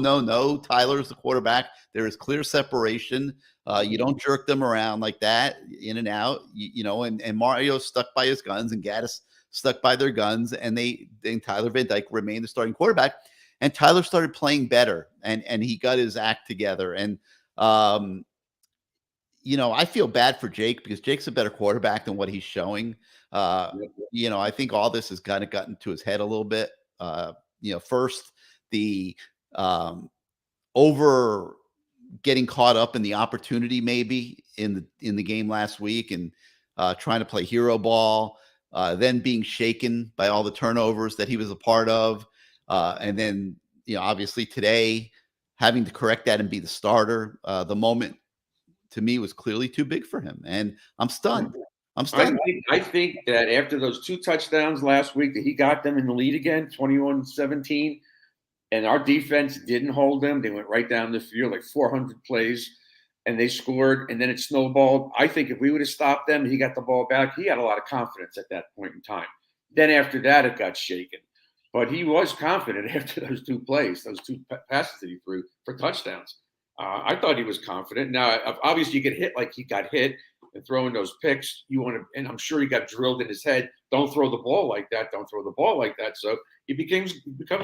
A: Tyler's the quarterback. There is clear separation. You don't jerk them around like that, in and out. And Mario stuck by his guns, and Gaddis stuck by their guns, and Tyler Van Dyke remained the starting quarterback. And Tyler started playing better, and he got his act together. And I feel bad for Jake, because Jake's a better quarterback than what he's showing. I think all this has kind of gotten to his head a little bit. First, the over getting caught up in the opportunity maybe in the game last week, and trying to play hero ball, then being shaken by all the turnovers that he was a part of. And then, obviously today having to correct that and be the starter, the moment to me was clearly too big for him. And I'm stunned.
B: I think that after those 2 touchdowns last week, that he got them in the lead again, 21-17, and our defense didn't hold them. They went right down the field, like 400 plays. and they scored, and then it snowballed. I think if we would have stopped them, he got the ball back. He had a lot of confidence at that point in time. Then after that, it got shaken. But he was confident after those two plays, those two passes that he threw for touchdowns. I thought he was confident. Now, obviously, you get hit like he got hit and throwing those picks. You want to, and I'm sure he got drilled in his head. Don't throw the ball like that. Don't throw the ball like that. So he becomes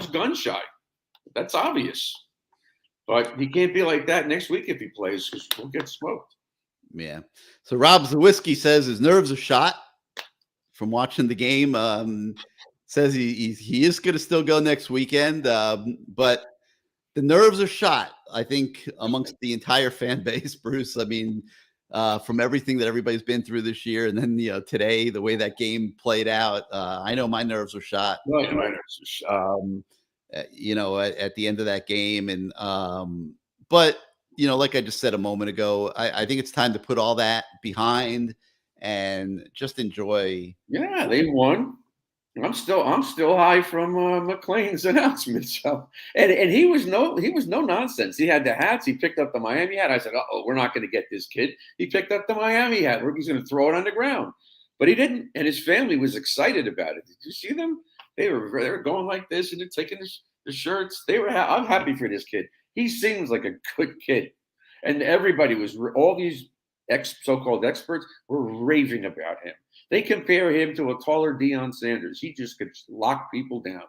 B: gun shy. That's obvious. But he can't be like that next week if he plays, because we'll get smoked.
A: Yeah. So Rob Zawiski says his nerves are shot from watching the game. Says he is going to still go next weekend, but the nerves are shot, I think, amongst the entire fan base, Bruce. I mean, from everything that everybody's been through this year, and then today, the way that game played out, I know my nerves were shot.
B: Oh, yeah, my nerves are shot.
A: At the end of that game, and but like I just said a moment ago, I think it's time to put all that behind and just enjoy.
B: Yeah, they won. I'm still high from McLean's announcement. So, and he was no nonsense. He had the hats. He picked up the Miami hat. I said, "Oh, we're not going to get this kid." He picked up the Miami hat. He's going to throw it on the ground, but he didn't. And his family was excited about it. Did you see them? They were going like this, and they're taking the shirts. I'm happy for this kid. He seems like a good kid, and everybody was. All these so-called experts were raving about him. They compare him to a taller Deion Sanders. He just could lock people down.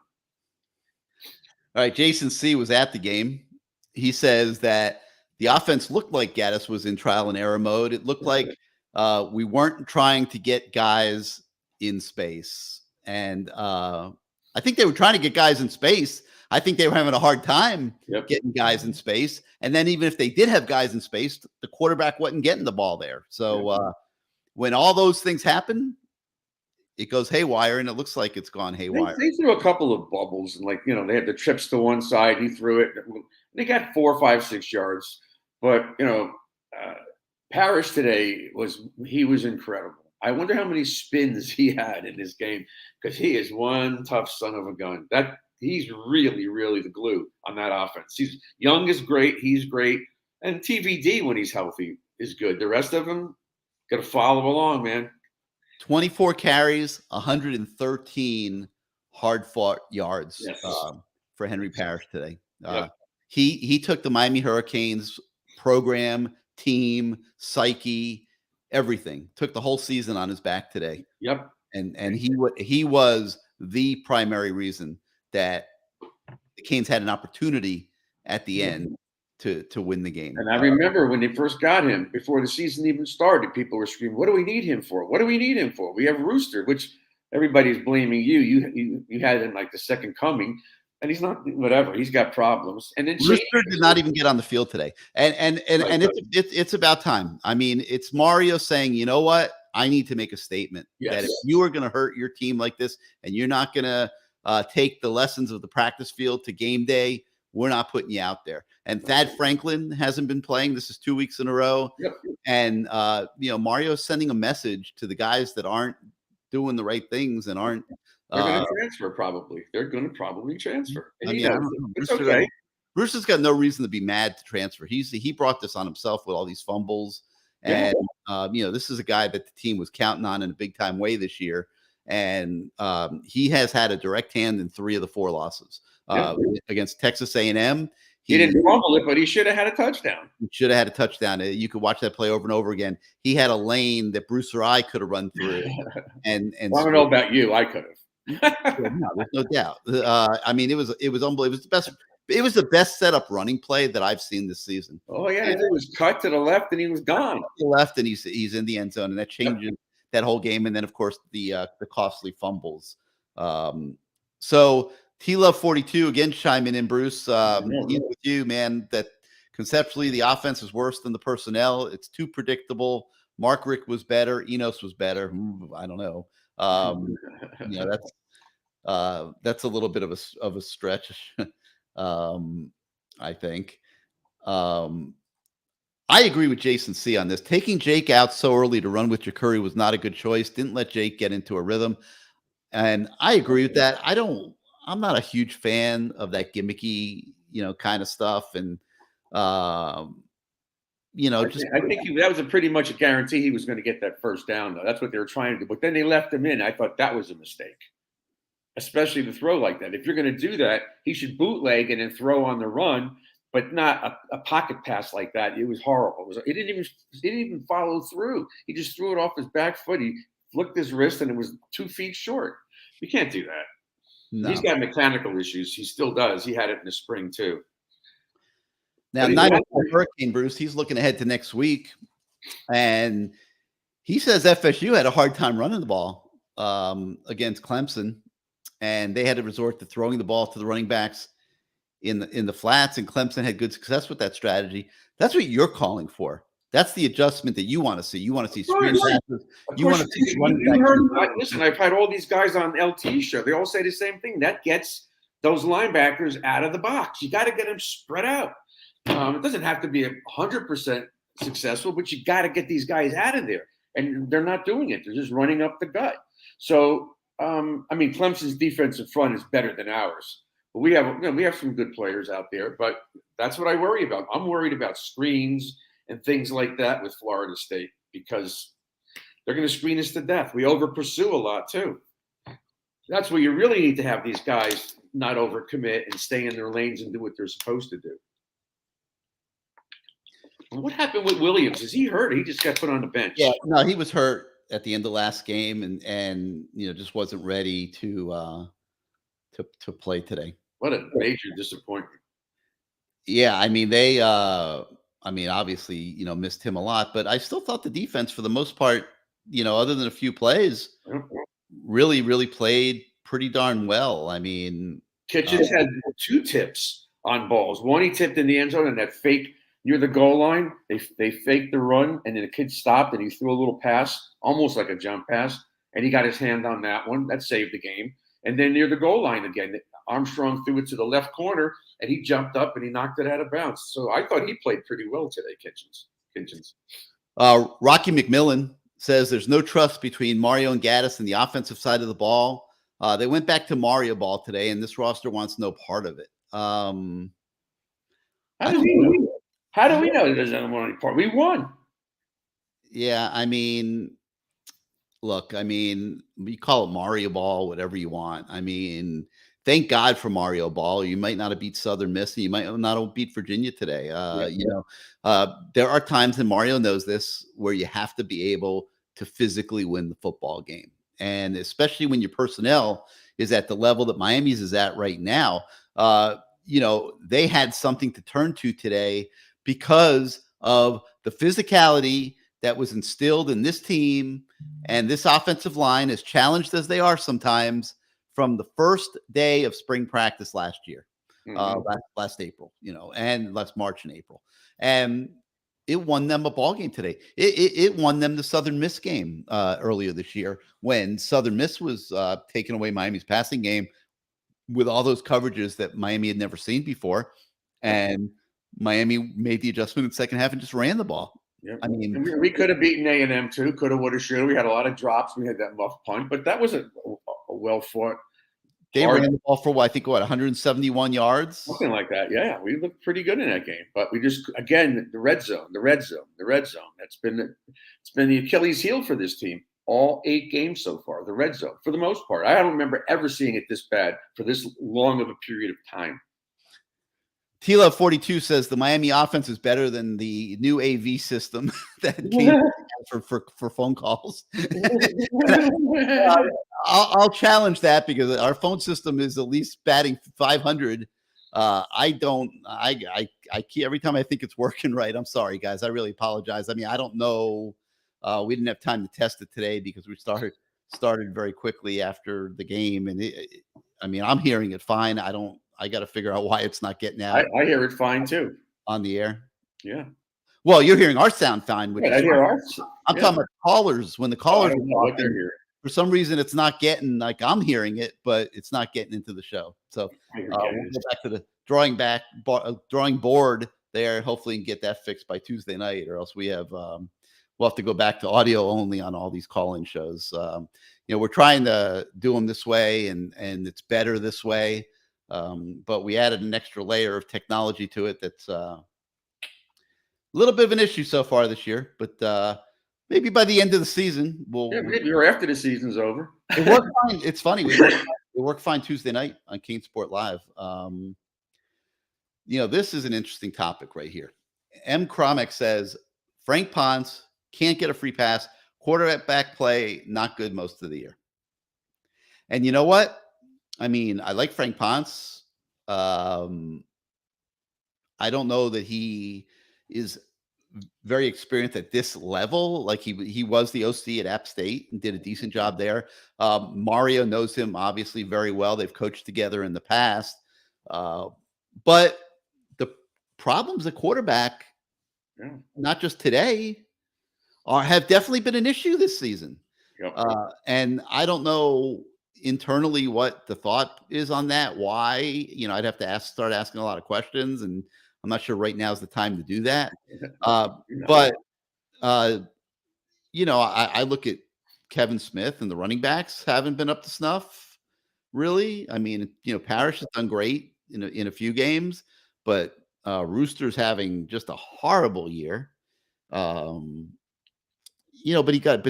A: All right, Jason C. was at the game. He says that the offense looked like Gaddis was in trial and error mode. It looked like we weren't trying to get guys in space. And I think they were trying to get guys in space. I think they were having a hard time getting guys in space. And then even if they did have guys in space, the quarterback wasn't getting the ball there. So when all those things happen, it goes haywire, and it looks like it's gone haywire.
B: They threw a couple of bubbles, and they had the trips to one side. He threw it. They got 4, 5, 6 yards. But Parish today was incredible. I wonder how many spins he had in this game, because he is one tough son of a gun. That he's really, really the glue on that offense. He's Young is great. He's great, and TVD when he's healthy is good. The rest of them got to follow along, man.
A: 24 carries, 113 hard-fought yards for Henry Parish today. He took the Miami Hurricanes program, team, psyche, everything. Took the whole season on his back today.
B: Yep.
A: And he was the primary reason that the Canes had an opportunity at the end to win the game.
B: And I remember when they first got him, before the season even started, people were screaming, "What do we need him for? What do we need him for? We have Rooster," which everybody's blaming you. You had him like the second coming, and he's not. Whatever, he's got problems. And then
A: Rooster did not even get on the field today, and it's about time. I mean, it's Mario saying, "You know what? I need to make a statement that if you are going to hurt your team like this, and you're not going to take the lessons of the practice field to game day, we're not putting you out there." And Thad Franklin hasn't been playing. This is 2 weeks in a row.
B: Yep.
A: And, Mario's sending a message to the guys that aren't doing the right things and aren't.
B: They're going to transfer probably. They're going to probably transfer. And
A: it's okay. Bruce has got no reason to be mad to transfer. He brought this on himself with all these fumbles. And, this is a guy that the team was counting on in a big-time way this year. And he has had a direct hand in 3 of the 4 losses. Against Texas A&M.
B: He didn't fumble it, but he should have had a touchdown.
A: He should have had a touchdown. You could watch that play over and over again. He had a lane that Bruce or I could have run through. And
B: I don't know about you. I could have.
A: No, there's no doubt. I mean, it was unbelievable. It was the best setup running play that I've seen this season.
B: Oh yeah, it was cut to the left and he was gone.
A: The left and he's in the end zone, and that changes that whole game. And then of course the costly fumbles. So T-Love 42 again chiming in, Bruce. He's with you, man, that conceptually the offense is worse than the personnel. It's too predictable. Mark Rick was better. Enos was better. I don't know. That's a little bit of a stretch. I think. I agree with Jason C on this. Taking Jake out so early to run with Jacurri was not a good choice. Didn't let Jake get into a rhythm. And I agree with that. I'm not a huge fan of that gimmicky, kind of stuff. And,
B: I think that was pretty much a guarantee he was going to get that first down, though. That's what they were trying to do. But then they left him in. I thought that was a mistake, especially to throw like that. If you're going to do that, he should bootleg and then throw on the run, but not a pocket pass like that. It was horrible. He didn't even follow through. He just threw it off his back foot. He flicked his wrist, and it was 2 feet short. You can't do that. No. He's got mechanical issues. He still does. He had it in the spring, too.
A: Now, 904 Hurricane Bruce, he's looking ahead to next week, and he says FSU had a hard time running the ball against Clemson, and they had to resort to throwing the ball to the running backs in the flats, and Clemson had good success with that strategy. That's what you're calling for. That's the adjustment that you want to see. You want to see screen passes. You want to see running backs.
B: Listen, I've had all these guys on LT show. They all say the same thing. That gets those linebackers out of the box. You got to get them spread out. It doesn't have to be 100% successful, but you got to get these guys out of there. And they're not doing it. They're just running up the gut. So, Clemson's defensive front is better than ours. But we have some good players out there. But that's what I worry about. I'm worried about screens and things like that with Florida State because they're going to screen us to death. We over-pursue a lot, too. That's where you really need to have these guys not overcommit and stay in their lanes and do what they're supposed to do. What happened with Williams? Is he hurt? He just got put on the bench.
A: Yeah, no, he was hurt at the end of last game, and just wasn't ready to play today.
B: What a major disappointment.
A: Yeah, they obviously missed him a lot, but I still thought the defense for the most part, other than a few plays, really, really played pretty darn well.
B: Kitchens had 2 tips on balls. One he tipped in the end zone, and that fake near the goal line, they faked the run, and then the kid stopped, and he threw a little pass, almost like a jump pass, and he got his hand on that one. That saved the game. And then near the goal line again, Armstrong threw it to the left corner, and he jumped up, and he knocked it out of bounds. So I thought he played pretty well today, Kitchens.
A: Rocky McMillan says there's no trust between Mario and Gaddis and the offensive side of the ball. They went back to Mario ball today, and this roster wants no part of it.
B: How do we know he doesn't want any part? We won.
A: Yeah, look, you call it Mario Ball, whatever you want. Thank God for Mario Ball. You might not have beat Southern Miss, and you might not have beat Virginia today. There are times, and Mario knows this, where you have to be able to physically win the football game. And especially when your personnel is at the level that Miami's is at right now, they had something to turn to today because of the physicality that was instilled in this team and this offensive line, as challenged as they are sometimes, from the first day of spring practice last year, last April, and last March and April. And it won them a ball game today. It won them the Southern Miss game earlier this year when Southern Miss was taking away Miami's passing game with all those coverages that Miami had never seen before. And Miami made the adjustment in the second half and just ran the ball.
B: Yeah. We could have beaten A&M too. Could have, would have, should have. We had a lot of drops. We had that muff punt, but that was a well fought.
A: They ran the ball for 171 yards,
B: something like that. Yeah, we looked pretty good in that game, but we just the red zone. It's been the Achilles heel for this team. All 8 games so far, the red zone for the most part. I don't remember ever seeing it this bad for this long of a period of time.
A: Tila 42 says the Miami offense is better than the new AV system that came for phone calls. I'll challenge that because our phone system is at least batting 500. I every time I think it's working right. I'm sorry, guys. I really apologize. I don't know. We didn't have time to test it today because we started very quickly after the game, and I'm hearing it fine. I got to figure out why it's not getting out.
B: I hear it fine too
A: on the air.
B: Yeah.
A: Well, you're hearing our sound fine.
B: I hear ours.
A: I'm talking about callers. When the callers are talking, for some reason, it's not getting like I'm hearing it, but it's not getting into the show. So we'll go back to the drawing board there. Hopefully, and get that fixed by Tuesday night, or else we'll have to go back to audio only on all these call-in shows. We're trying to do them this way, and it's better this way. But we added an extra layer of technology to it that's little bit of an issue so far this year, but maybe by the end of the season,
B: Yeah, maybe or after the season's over.
A: it worked fine. It's funny. We worked fine Tuesday night on Kane Sport Live. This is an interesting topic right here. M. Cromick says Frank Ponce can't get a free pass. Quarterback play, not good most of the year. And you know what? I mean, I like Frank Ponce. I don't know that he is very experienced at this level. Like he was the OC at App State and did a decent job there. Mario knows him obviously very well. They've coached together in the past. But the problems at quarterback, not just today, have definitely been an issue this season.
B: Yep.
A: And I don't know internally what the thought is on that. Why? I'd have to start asking a lot of questions, and I'm not sure right now is the time to do that. But I look at Kevin Smith and the running backs haven't been up to snuff, really. I mean, Parish has done great in a few games, but Rooster's having just a horrible year. But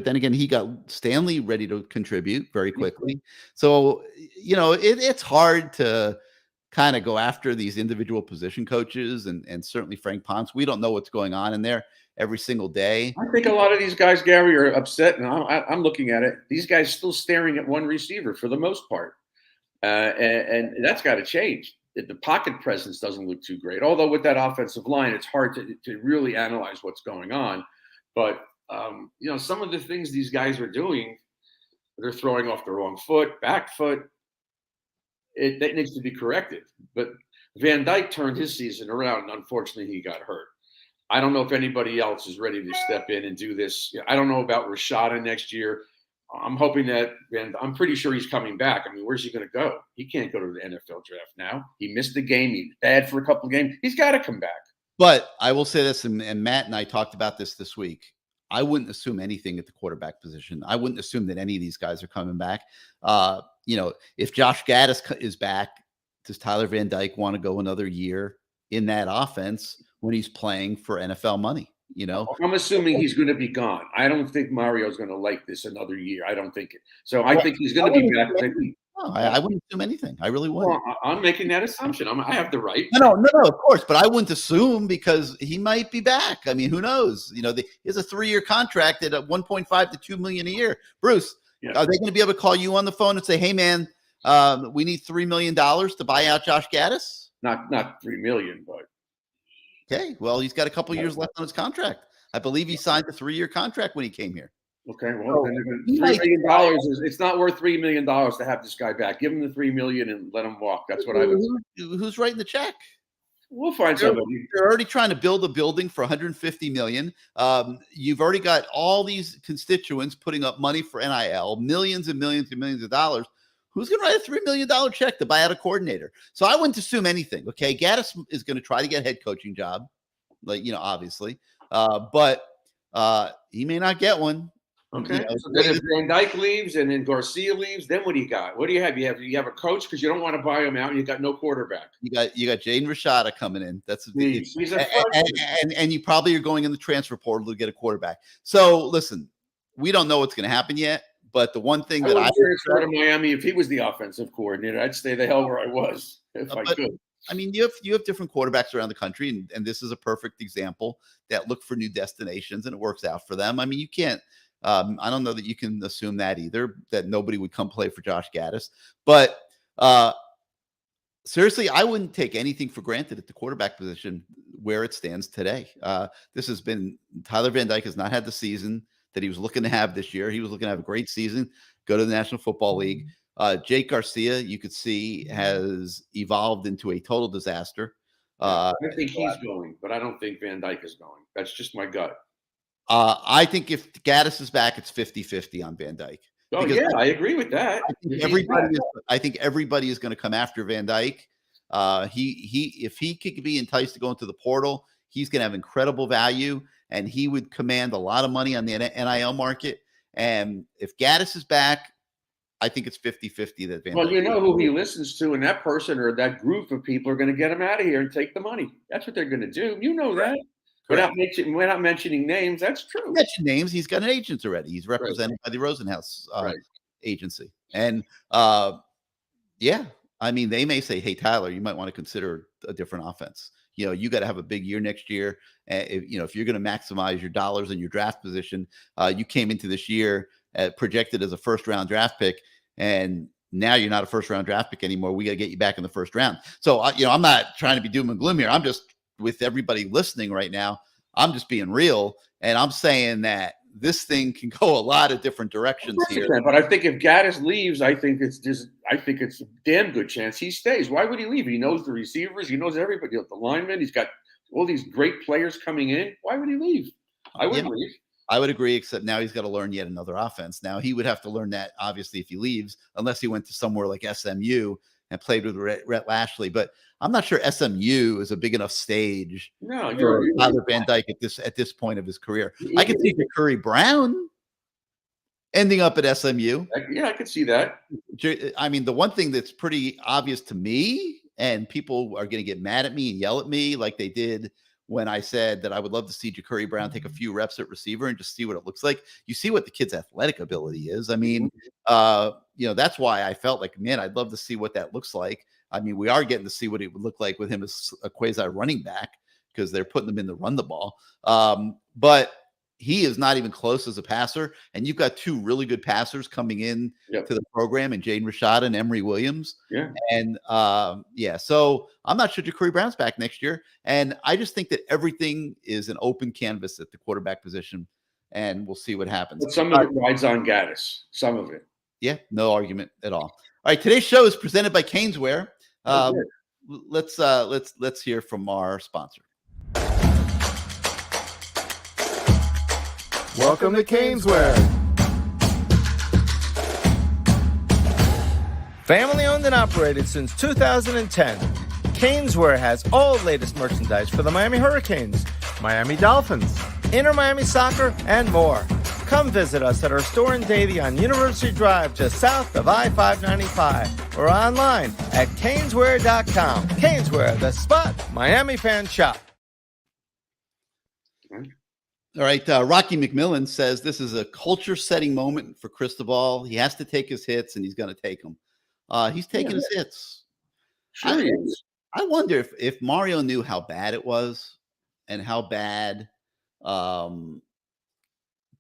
A: then again, he got Stanley ready to contribute very quickly. So, it's hard to kind of go after these individual position coaches and certainly Frank Ponce. We don't know what's going on in there every single day.
B: I think a lot of these guys, Gary, are upset, and I'm looking at it. These guys still staring at one receiver for the most part, and that's got to change. The pocket presence doesn't look too great. Although with that offensive line, it's hard to really analyze what's going on. But some of the things these guys are doing, they're throwing off the wrong foot, back foot. That needs to be corrected. But Van Dyke turned his season around, and unfortunately, he got hurt. I don't know if anybody else is ready to step in and do this. I don't know about Rashada next year. I'm hoping that I'm pretty sure he's coming back. I mean, where's he going to go? He can't go to the NFL draft now. He missed the game. He's bad for a couple of games. He's got to come back.
A: But I will say this, and Matt and I talked about this week. I wouldn't assume anything at the quarterback position. I wouldn't assume that any of these guys are coming back. If Josh Gaddis is back, does Tyler Van Dyke want to go another year in that offense when he's playing for NFL money?
B: I'm assuming he's going to be gone. I don't think Mario's going to like this another year. I don't think it. So I think he's going to be back.
A: I wouldn't assume anything. I really wouldn't.
B: Well, I'm making that assumption. I have the right.
A: No, of course. But I wouldn't assume because he might be back. I mean, who knows? He has a 3-year contract at $1.5 to $2 million a year. Bruce, are they going to be able to call you on the phone and say, "Hey, man, we need $3 million to buy out Josh Gaddis"?
B: Not $3 million, but
A: okay. Well, he's got a couple years left on his contract. I believe he signed a 3-year contract when he came here.
B: Okay, well, $3 million it's not worth $3 million to have this guy back. Give him the $3 million and let him walk. That's what I would.
A: Who's writing the check?
B: We'll find somebody.
A: They're already trying to build a building for $150 million. You've already got all these constituents putting up money for NIL, millions and millions and millions of dollars. Who's going to write a $3 million check to buy out a coordinator? So I wouldn't assume anything. Okay, Gaddis is going to try to get a head coaching job, obviously, but he may not get one.
B: Okay. So then if Van Dyke leaves and then Garcia leaves, then what do you got? What do you have? You have a coach because you don't want to buy him out. And you got no quarterback.
A: You got Jaden Rashada coming in.
B: He's a
A: and you probably are going in the transfer portal to get a quarterback. So listen, we don't know what's going to happen yet. But the one thing that I
B: would start in Miami if he was the offensive coordinator, I'd stay the hell where I was if I could.
A: I mean, you have different quarterbacks around the country, and this is a perfect example that look for new destinations and it works out for them. I mean, you can't. I don't know that you can assume that either, that nobody would come play for Josh Gaddis. But seriously, I wouldn't take anything for granted at the quarterback position where it stands today. This has been Tyler Van Dyke has not had the season that he was looking to have this year. He was looking to have a great season, go to the National Football League. Jake Garcia, you could see, has evolved into a total disaster.
B: I think he's going, but I don't think Van Dyke is going. That's just my gut.
A: I think if Gaddis is back, it's 50-50 on Van Dyke.
B: Oh, yeah, I agree with that.
A: I think everybody is going to come after Van Dyke. If he could be enticed to go into the portal, he's going to have incredible value, and he would command a lot of money on the NIL market. And if Gaddis is back, I think it's 50-50 that Van Dyke.
B: Well, you know who he listens to, and that person or that group of people are going to get him out of here and take the money. That's what they're going to do. You know that. We're not mentioning names. That's true.
A: Mention names. He's got an agent already. He's represented by the Rosenhaus agency. And yeah, I mean, they may say, "Hey, Tyler, you might want to consider a different offense. You got to have a big year next year. If you're going to maximize your dollars and your draft position, you came into this year projected as a first-round draft pick, and now you're not a first-round draft pick anymore. We got to get you back in the first round." So, I'm not trying to be doom and gloom here. I'm just, with everybody listening right now, I'm just being real, and I'm saying that this thing can go a lot of different directions here.
B: But I think if Gaddis leaves, I think it's a damn good chance he stays. Why would he leave? He knows the receivers. He knows everybody. The linemen. He's got all these great players coming in. Why would he leave? I wouldn't leave.
A: I would agree, except now he's got to learn yet another offense. Now, he would have to learn that, obviously, if he leaves, unless he went to somewhere like SMU and played with Rhett Lashley. But I'm not sure SMU is a big enough stage for Tyler Van Dyke at this point of his career. I could see Curry Brown ending up at SMU.
B: Yeah, I could see that.
A: I mean, the one thing that's pretty obvious to me, and people are going to get mad at me and yell at me like they did when I said that I would love to see Ja'Cory Brown take a few reps at receiver and just see what it looks like. You see what the kid's athletic ability is. I mean, that's why I felt like, man, I'd love to see what that looks like. I mean, we are getting to see what it would look like with him as a quasi running back, because they're putting him in to run the ball. But he is not even close as a passer. And you've got two really good passers coming in to the program, and Jaden Rashada and Emory Williams.
B: Yeah.
A: And so I'm not sure Ja'Cory Brown's back next year. And I just think that everything is an open canvas at the quarterback position, and we'll see what happens.
B: But some of it rides on Gaddis. Some of it.
A: Yeah, no argument at all. All right, today's show is presented by Caneswear. Let's hear from our sponsor.
C: Welcome to Caneswear. Family owned and operated since 2010, Caneswear has all latest merchandise for the Miami Hurricanes, Miami Dolphins, Inter Miami Soccer, and more. Come visit us at our store in Davie on University Drive, just south of I-595, or online at Caneswear.com. Caneswear, the spot Miami fans shop.
A: All right, Rocky McMillan says this is a culture-setting moment for Cristobal. He has to take his hits, and he's going to take them. He's taking his hits.
B: Sure he is.
A: I wonder if Mario knew how bad it was and how bad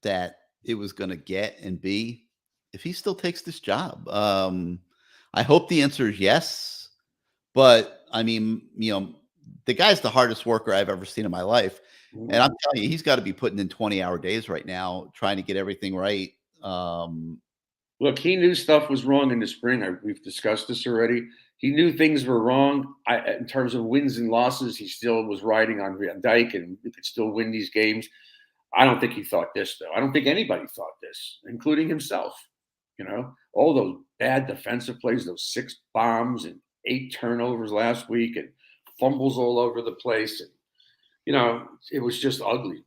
A: that it was going to get and be, if he still takes this job. I hope the answer is yes. But, I mean, the guy's the hardest worker I've ever seen in my life. And I'm telling you, he's got to be putting in 20-hour days right now, trying to get everything right.
B: Look, he knew stuff was wrong in the spring. We've discussed this already. He knew things were wrong. In terms of wins and losses, he still was riding on Van Dyke, and he could still win these games. I don't think he thought this, though. I don't think anybody thought this, including himself. All those bad defensive plays, those 6 bombs and 8 turnovers last week, and fumbles all over the place. And, it was just ugly.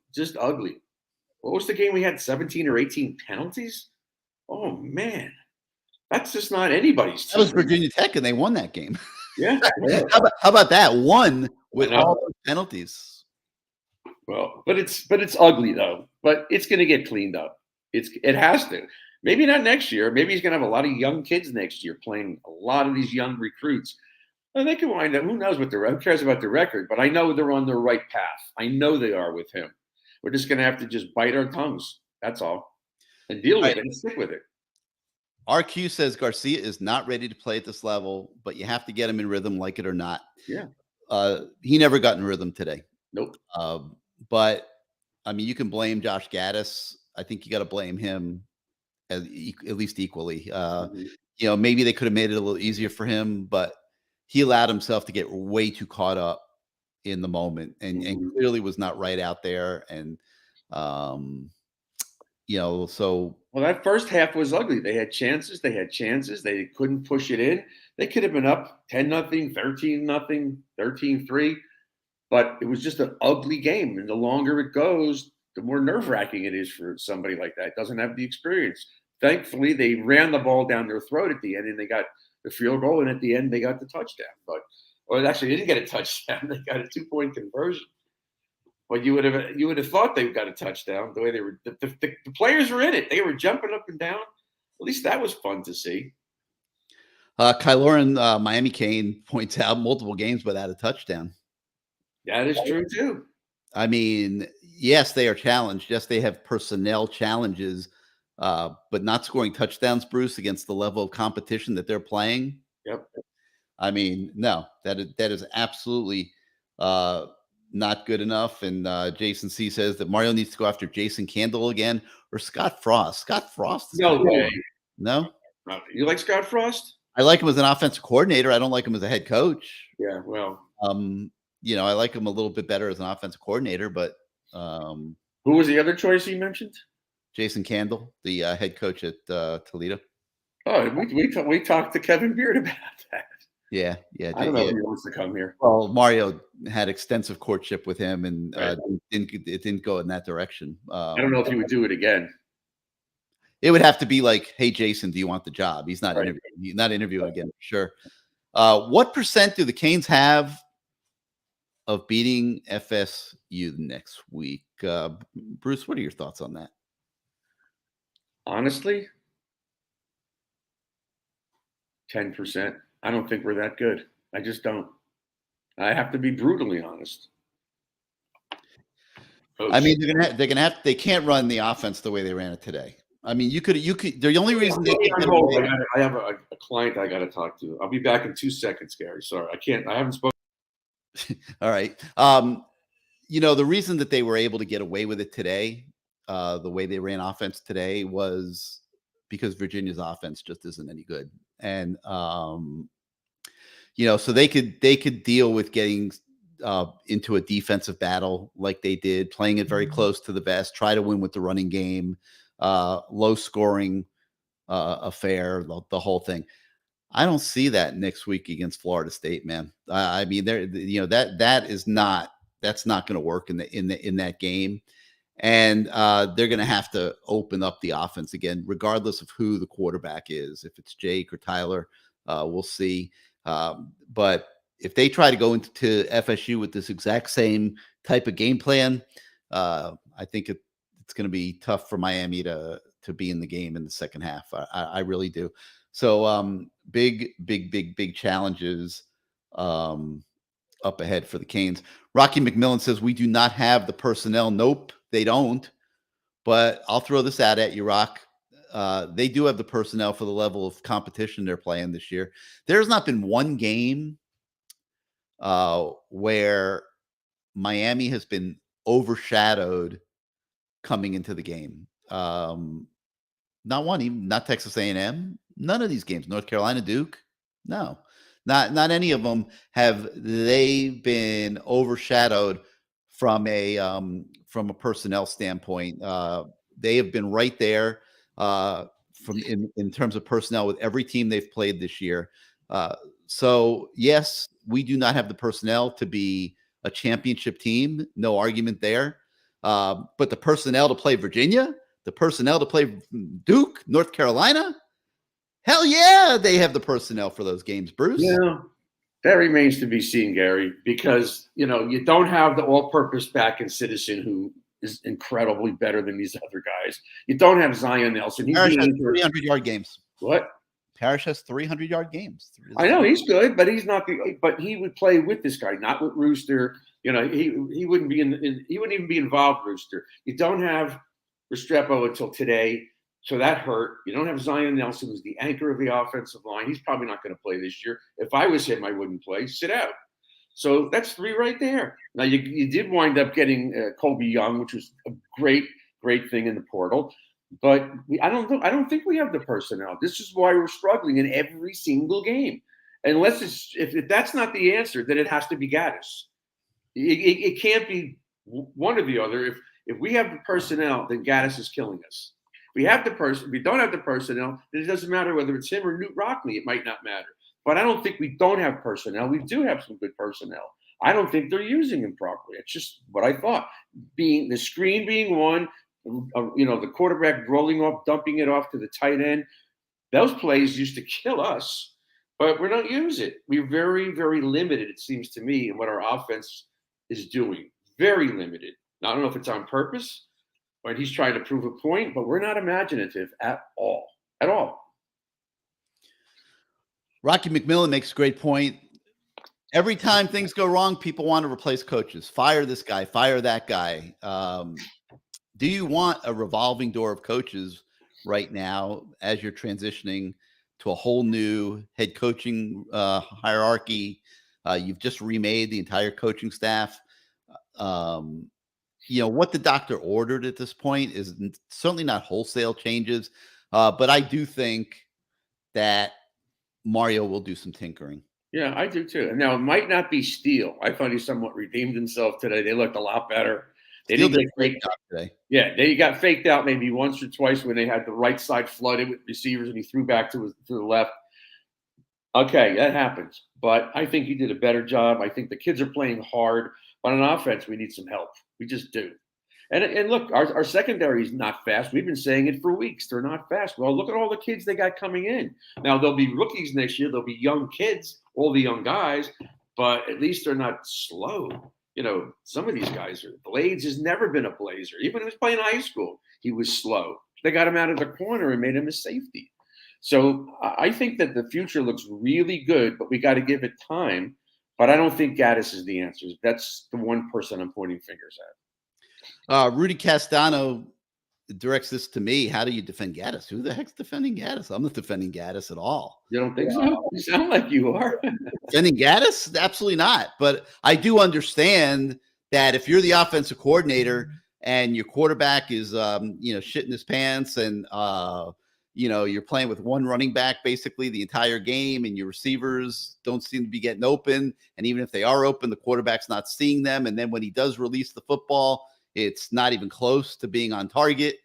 B: What was the game we had? 17 or 18 penalties? Oh, man. That's just not anybody's team.
A: That was Virginia Tech, and they won that game.
B: Yeah.
A: How about that? One with all those penalties.
B: Well, but it's ugly, though. But it's going to get cleaned up. It has to. Maybe not next year. Maybe he's going to have a lot of young kids next year playing a lot of these young recruits. And they can wind up. Who knows who cares about the record? But I know they're on the right path. I know they are with him. We're just going to have to just bite our tongues. That's all. And deal with it and stick with it.
A: RQ says Garcia is not ready to play at this level, but you have to get him in rhythm, like it or not.
B: Yeah.
A: He never got in rhythm today.
B: Nope.
A: But, I mean, you can blame Josh Gaddis. I think you got to blame him at least equally. Maybe they could have made it a little easier for him, but he allowed himself to get way too caught up in the moment and clearly was not right out there. And, so.
B: Well, that first half was ugly. They had chances. They couldn't push it in. They could have been up 10-0, 13-0, 13-3, but it was just an ugly game. And the longer it goes, the more nerve-wracking it is for somebody like that. Doesn't have the experience. Thankfully, they ran the ball down their throat at the end, and they got the field goal, and at the end, they got the touchdown. Or actually, they didn't get a touchdown. They got a 2-point conversion. Well, you would have thought they got a touchdown the way they were. The players were in it. They were jumping up and down. At least that was fun to see.
A: Kyloran, Miami Kane points out multiple games without a touchdown.
B: That is true too.
A: I mean, yes, they are challenged. Yes, they have personnel challenges, but not scoring touchdowns, Bruce, against the level of competition that they're playing.
B: Yep.
A: I mean, no, that is absolutely not good enough. And Jason C says that Mario needs to go after Jason Candle again or Scott Frost. Scott Frost?
B: No way.
A: No?
B: You like Scott Frost?
A: I like him as an offensive coordinator. I don't like him as a head coach.
B: Yeah, well.
A: I like him a little bit better as an offensive coordinator, but
B: who was the other choice you mentioned?
A: Jason Candle, the head coach at Toledo.
B: Oh, we talked to Kevin Beard about that.
A: Yeah.
B: I don't know if he wants to come here.
A: Well, Mario had extensive courtship with him, and it didn't go in that direction.
B: I don't know if he would do it again.
A: It would have to be like, "Hey, Jason, do you want the job?" He's not interviewing. He's not interviewing again for sure. What percent do the Canes have of beating FSU next week? Bruce, what are your thoughts on that?
B: Honestly, 10%. I don't think we're that good. I just don't. I have to be brutally honest. Coach.
A: I mean, they can't run the offense the way they ran it today. I mean, you could. The only reason they
B: I have a client I got to talk to. I'll be back in 2 seconds, Gary. Sorry, I haven't spoken.
A: All right. The reason that they were able to get away with it today, the way they ran offense today, was because Virginia's offense just isn't any good. And, so they could deal with getting into a defensive battle like they did, playing it very close to the vest, try to win with the running game, low scoring affair, the whole thing. I don't see that next week against Florida State, man. I mean, that's not going to work in that game, and they're going to have to open up the offense again, regardless of who the quarterback is. If it's Jake or Tyler, we'll see. But if they try to go into FSU with this exact same type of game plan, I think it's going to be tough for Miami to be in the game in the second half. I really do. So big challenges up ahead for the Canes. Rocky McMillan says we do not have the personnel. Nope, they don't. But I'll throw this out at you, Rock. They do have the personnel for the level of competition they're playing this year. There's not been one game where Miami has been overshadowed coming into the game. Not one, even not Texas A&M. None of these games. North Carolina, Duke. No, not any of them have they been overshadowed from a personnel standpoint. They have been right there in terms of personnel with every team they've played this year. So yes, we do not have the personnel to be a championship team. No argument there. But the personnel to play Virginia, the personnel to play Duke, North Carolina, hell yeah, they have the personnel for those games, Bruce.
B: Yeah, that remains to be seen, Gary, because, you don't have the all-purpose back in Citizen who is incredibly better than these other guys. You don't have Zion Nelson.
A: Parish has 300-yard games.
B: What?
A: Parish has 300-yard games.
B: I know he's good, but he's not. But he would play with this guy, not with Rooster. He wouldn't be he wouldn't even be involved. Rooster. You don't have Restrepo until today, so that hurt. You don't have Zion Nelson, who's the anchor of the offensive line. He's probably not going to play this year. If I was him, I wouldn't play. Sit out. So that's 3 right there. Now you did wind up getting Colby Young, which was a great thing in the portal. But I don't think we have the personnel. This is why we're struggling in every single game. Unless if that's not the answer, then it has to be Gaddis. It can't be one or the other. If we have the personnel, then Gaddis is killing us. We have the person. We don't have the personnel, then it doesn't matter whether it's him or Newt Rockney. It might not matter. But I don't think we don't have personnel. We do have some good personnel. I don't think they're using him properly. It's just what I thought. The screen being one. The quarterback rolling off, dumping it off to the tight end. Those plays used to kill us, but we're not using it. We're very, very limited, it seems to me, in what our offense is doing. Very limited. I don't know if it's on purpose or he's trying to prove a point, but we're not imaginative at all. At all.
A: Rocky McMillan makes a great point. Every time things go wrong, people want to replace coaches. Fire this guy, fire that guy. Do you want a revolving door of coaches right now as you're transitioning to a whole new head coaching hierarchy? You've just remade the entire coaching staff. What the doctor ordered at this point is certainly not wholesale changes, but I do think that Mario will do some tinkering.
B: Yeah, I do too. Now, it might not be Steele. I thought he somewhat redeemed himself today. They looked a lot better. They
A: Steele
B: didn't
A: did
B: get
A: a great
B: faked
A: job today.
B: Yeah, they got faked out maybe once or twice when they had the right side flooded with receivers and he threw back to the left. Okay, that happens. But I think he did a better job. I think the kids are playing hard. But on offense, we need some help. We just do. And look, our secondary is not fast. We've been saying it for weeks. They're not fast. Well, look at all the kids they got coming in. Now, there'll be rookies next year. There'll be young kids, all the young guys, but at least they're not slow. Some of these guys Blades has never been a blazer. Even when he was playing high school, he was slow. They got him out of the corner and made him a safety. So I think that the future looks really good, but we got to give it time. But I don't think Gaddis is the answer. That's the one person I'm pointing fingers at.
A: Rudy Castano directs this to me. How do you defend Gaddis? Who the heck's defending Gaddis? I'm not defending Gaddis at all.
B: You don't think so? You sound like you are.
A: Defending Gaddis? Absolutely not. But I do understand that if you're the offensive coordinator and your quarterback is, shitting his pants and, you're playing with one running back basically the entire game and your receivers don't seem to be getting open. And even if they are open, the quarterback's not seeing them. And then when he does release the football, it's not even close to being on target.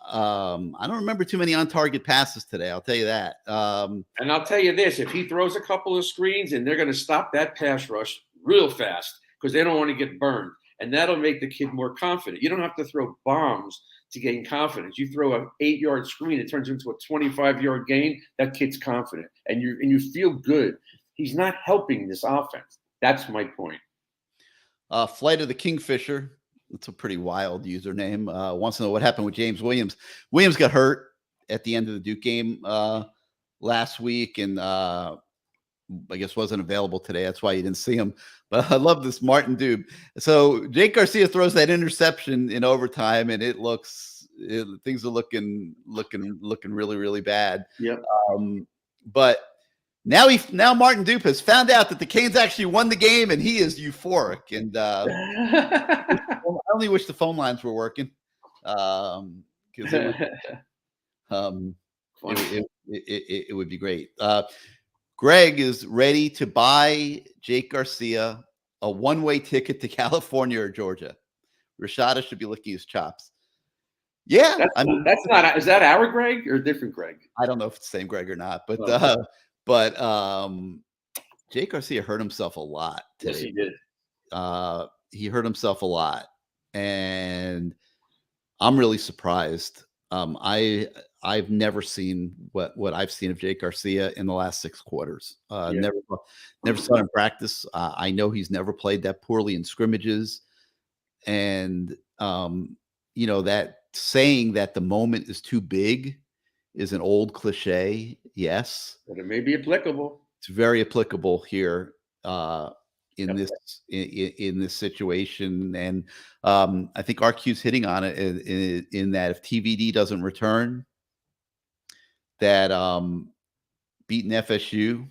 A: I don't remember too many on-target passes today. I'll tell you that.
B: And I'll tell you this, if he throws a couple of screens and they're going to stop that pass rush real fast because they don't want to get burned. And that'll make the kid more confident. You don't have to throw bombs to gain confidence. You throw an 8-yard screen, it turns into a 25-yard gain. That kid's confident. And you feel good. He's not helping this offense. That's my point.
A: Flight of the Kingfisher. That's a pretty wild username. Wants to know what happened with James Williams. Williams got hurt at the end of the Duke game last week, and I guess wasn't available today. That's why you didn't see him. But I love this Martin Dube. So Jake Garcia throws that interception in overtime, and things are looking really, really bad.
B: Yep.
A: But now Martin Dube has found out that the Canes actually won the game, and he is euphoric. And I only wish the phone lines were working, because it would be great. Greg is ready to buy Jake Garcia a one-way ticket to California or Georgia. Rashada should be licking his chops. Yeah,
B: that's not. Is that our Greg or a different Greg?
A: I don't know if it's the same Greg or not, but Jake Garcia hurt himself a lot today.
B: Yes, he did.
A: He hurt himself a lot, and I'm really surprised. I've never seen what I've seen of Jake Garcia in the last 6 quarters. Never saw him practice. I know he's never played that poorly in scrimmages, and that saying that the moment is too big is an old cliche. Yes,
B: but it may be applicable.
A: It's very applicable here. In this situation, and I think RQ's hitting on it in that if TVD doesn't return, that beating FSU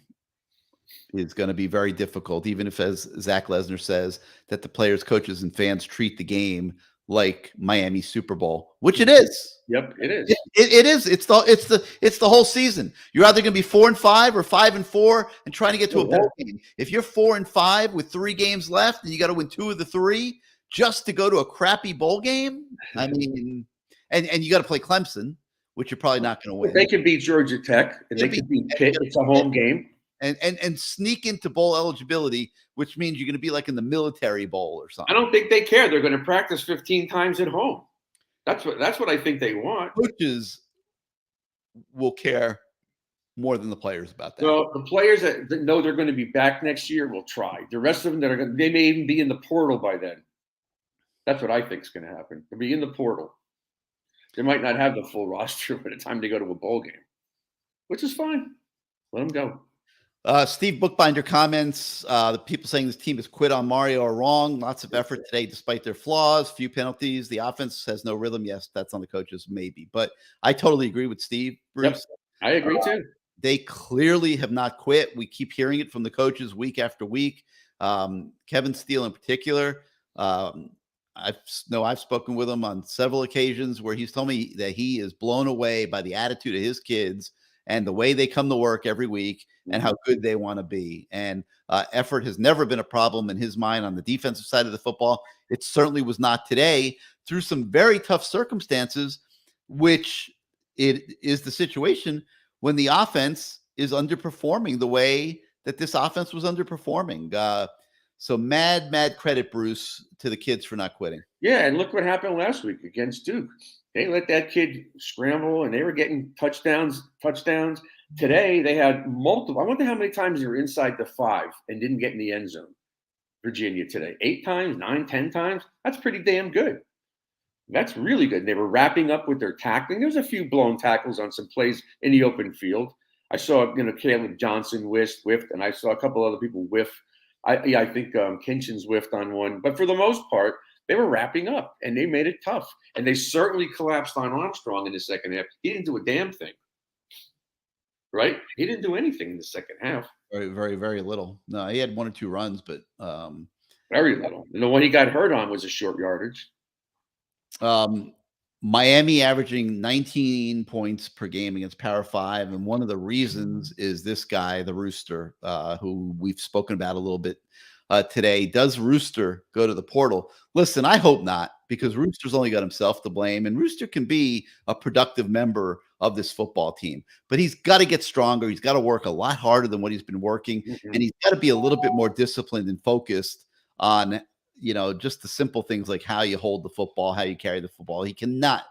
A: is going to be very difficult, even if, as Zach Lesnar says, that the players, coaches, and fans treat the game like Miami Super Bowl, which it is.
B: Yep, it is.
A: It is. It's the whole season. You're either going to be 4-5 or 5-4 and trying to get to a bowl game. If you're 4-5 with 3 games left and you got to win 2 of the 3 just to go to a crappy bowl game, I mean, and you got to play Clemson, which you're probably not going to win.
B: They can beat Georgia Tech, and they can beat Pitt. It's a home game.
A: And sneak into bowl eligibility, which means you're going to be like in the military bowl or something.
B: I don't think they care. They're going to practice 15 times at home. That's what I think they want.
A: Coaches will care more than the players about that.
B: Well, the players that know they're going to be back next year will try. The rest of them they may even be in the portal by then. That's what I think is going to happen. They'll be in the portal. They might not have the full roster by the time they go to a bowl game, which is fine. Let them go.
A: Steve Bookbinder comments, the people saying this team has quit on Mario are wrong. Lots of effort today, despite their flaws, few penalties. The offense has no rhythm. Yes, that's on the coaches, maybe. But I totally agree with Steve, Bruce.
B: Yep, I agree too.
A: They clearly have not quit. We keep hearing it from the coaches week after week. Kevin Steele in particular. I've spoken with him on several occasions where he's told me that he is blown away by the attitude of his kids and the way they come to work every week and how good they want to be. And effort has never been a problem in his mind on the defensive side of the football. It certainly was not today through some very tough circumstances, which it is the situation when the offense is underperforming the way that this offense was underperforming. So mad credit, Bruce, to the kids for not quitting.
B: Yeah, and look what happened last week against Duke. They let that kid scramble, and they were getting touchdowns. Today, they had multiple. I wonder how many times they were inside the 5 and didn't get in the end zone. Virginia today, 8 times, 9, 10 times. That's pretty damn good. That's really good. And they were wrapping up with their tackling. There was a few blown tackles on some plays in the open field. I saw, Caleb Johnson whiffed, and I saw a couple other people whiff. I think Kinchin's whiffed on one. But for the most part, they were wrapping up, and they made it tough. And they certainly collapsed on Armstrong in the second half. He didn't do a damn thing, right? He didn't do anything in the second half.
A: Very, very, very little. No, he had 1 or 2 runs, but
B: very little. And the one he got hurt on was a short yardage.
A: Miami averaging 19 points per game against Power 5. And one of the reasons is this guy, the Rooster, who we've spoken about a little bit today. Does Rooster go to the portal? Listen, I hope not, because Rooster's only got himself to blame. And Rooster can be a productive member of this football team, but he's got to get stronger. He's got to work a lot harder than what he's been working. And he's got to be a little bit more disciplined and focused on just the simple things like how you hold the football, how you carry the football. He cannot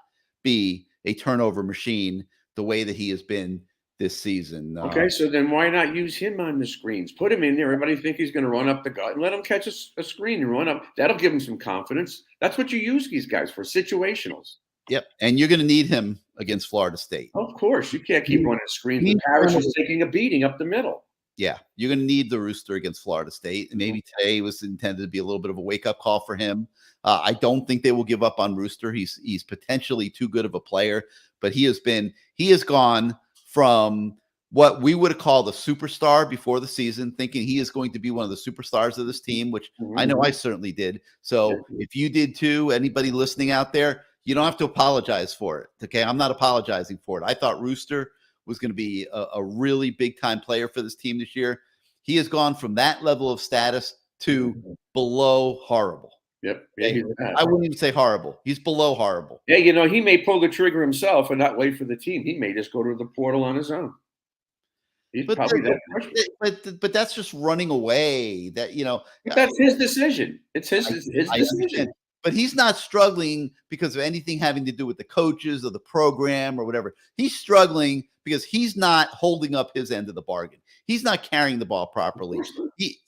A: be a turnover machine the way that he has been this season.
B: Okay, so then why not use him on the screens? Put him in there. Everybody think he's going to run up the gut and let him catch a screen and run up. That'll give him some confidence. That's what you use these guys for, situationals.
A: Yep, and you're going to need him against Florida State.
B: Of course, you can't keep running screens. Parish is taking a beating up the middle.
A: Yeah, you're going to need the Rooster against Florida State. And maybe today was intended to be a little bit of a wake-up call for him. I don't think they will give up on Rooster. He's potentially too good of a player, but he has gone from what we would have called a superstar before the season, thinking he is going to be one of the superstars of this team, which I know I certainly did. So if you did too, anybody listening out there, you don't have to apologize for it. Okay, I'm not apologizing for it. I thought Rooster was going to be a really big-time player for this team this year. He has gone from that level of status to below horrible.
B: Yep.
A: Okay? I wouldn't even say horrible. He's below horrible.
B: Yeah, he may pull the trigger himself and not wait for the team. He may just go to the portal on his own. He's probably that.
A: But that's just running away. But
B: that's his decision. It's his decision.
A: But he's not struggling because of anything having to do with the coaches or the program or whatever. He's struggling because he's not holding up his end of the bargain. He's not carrying the ball properly. He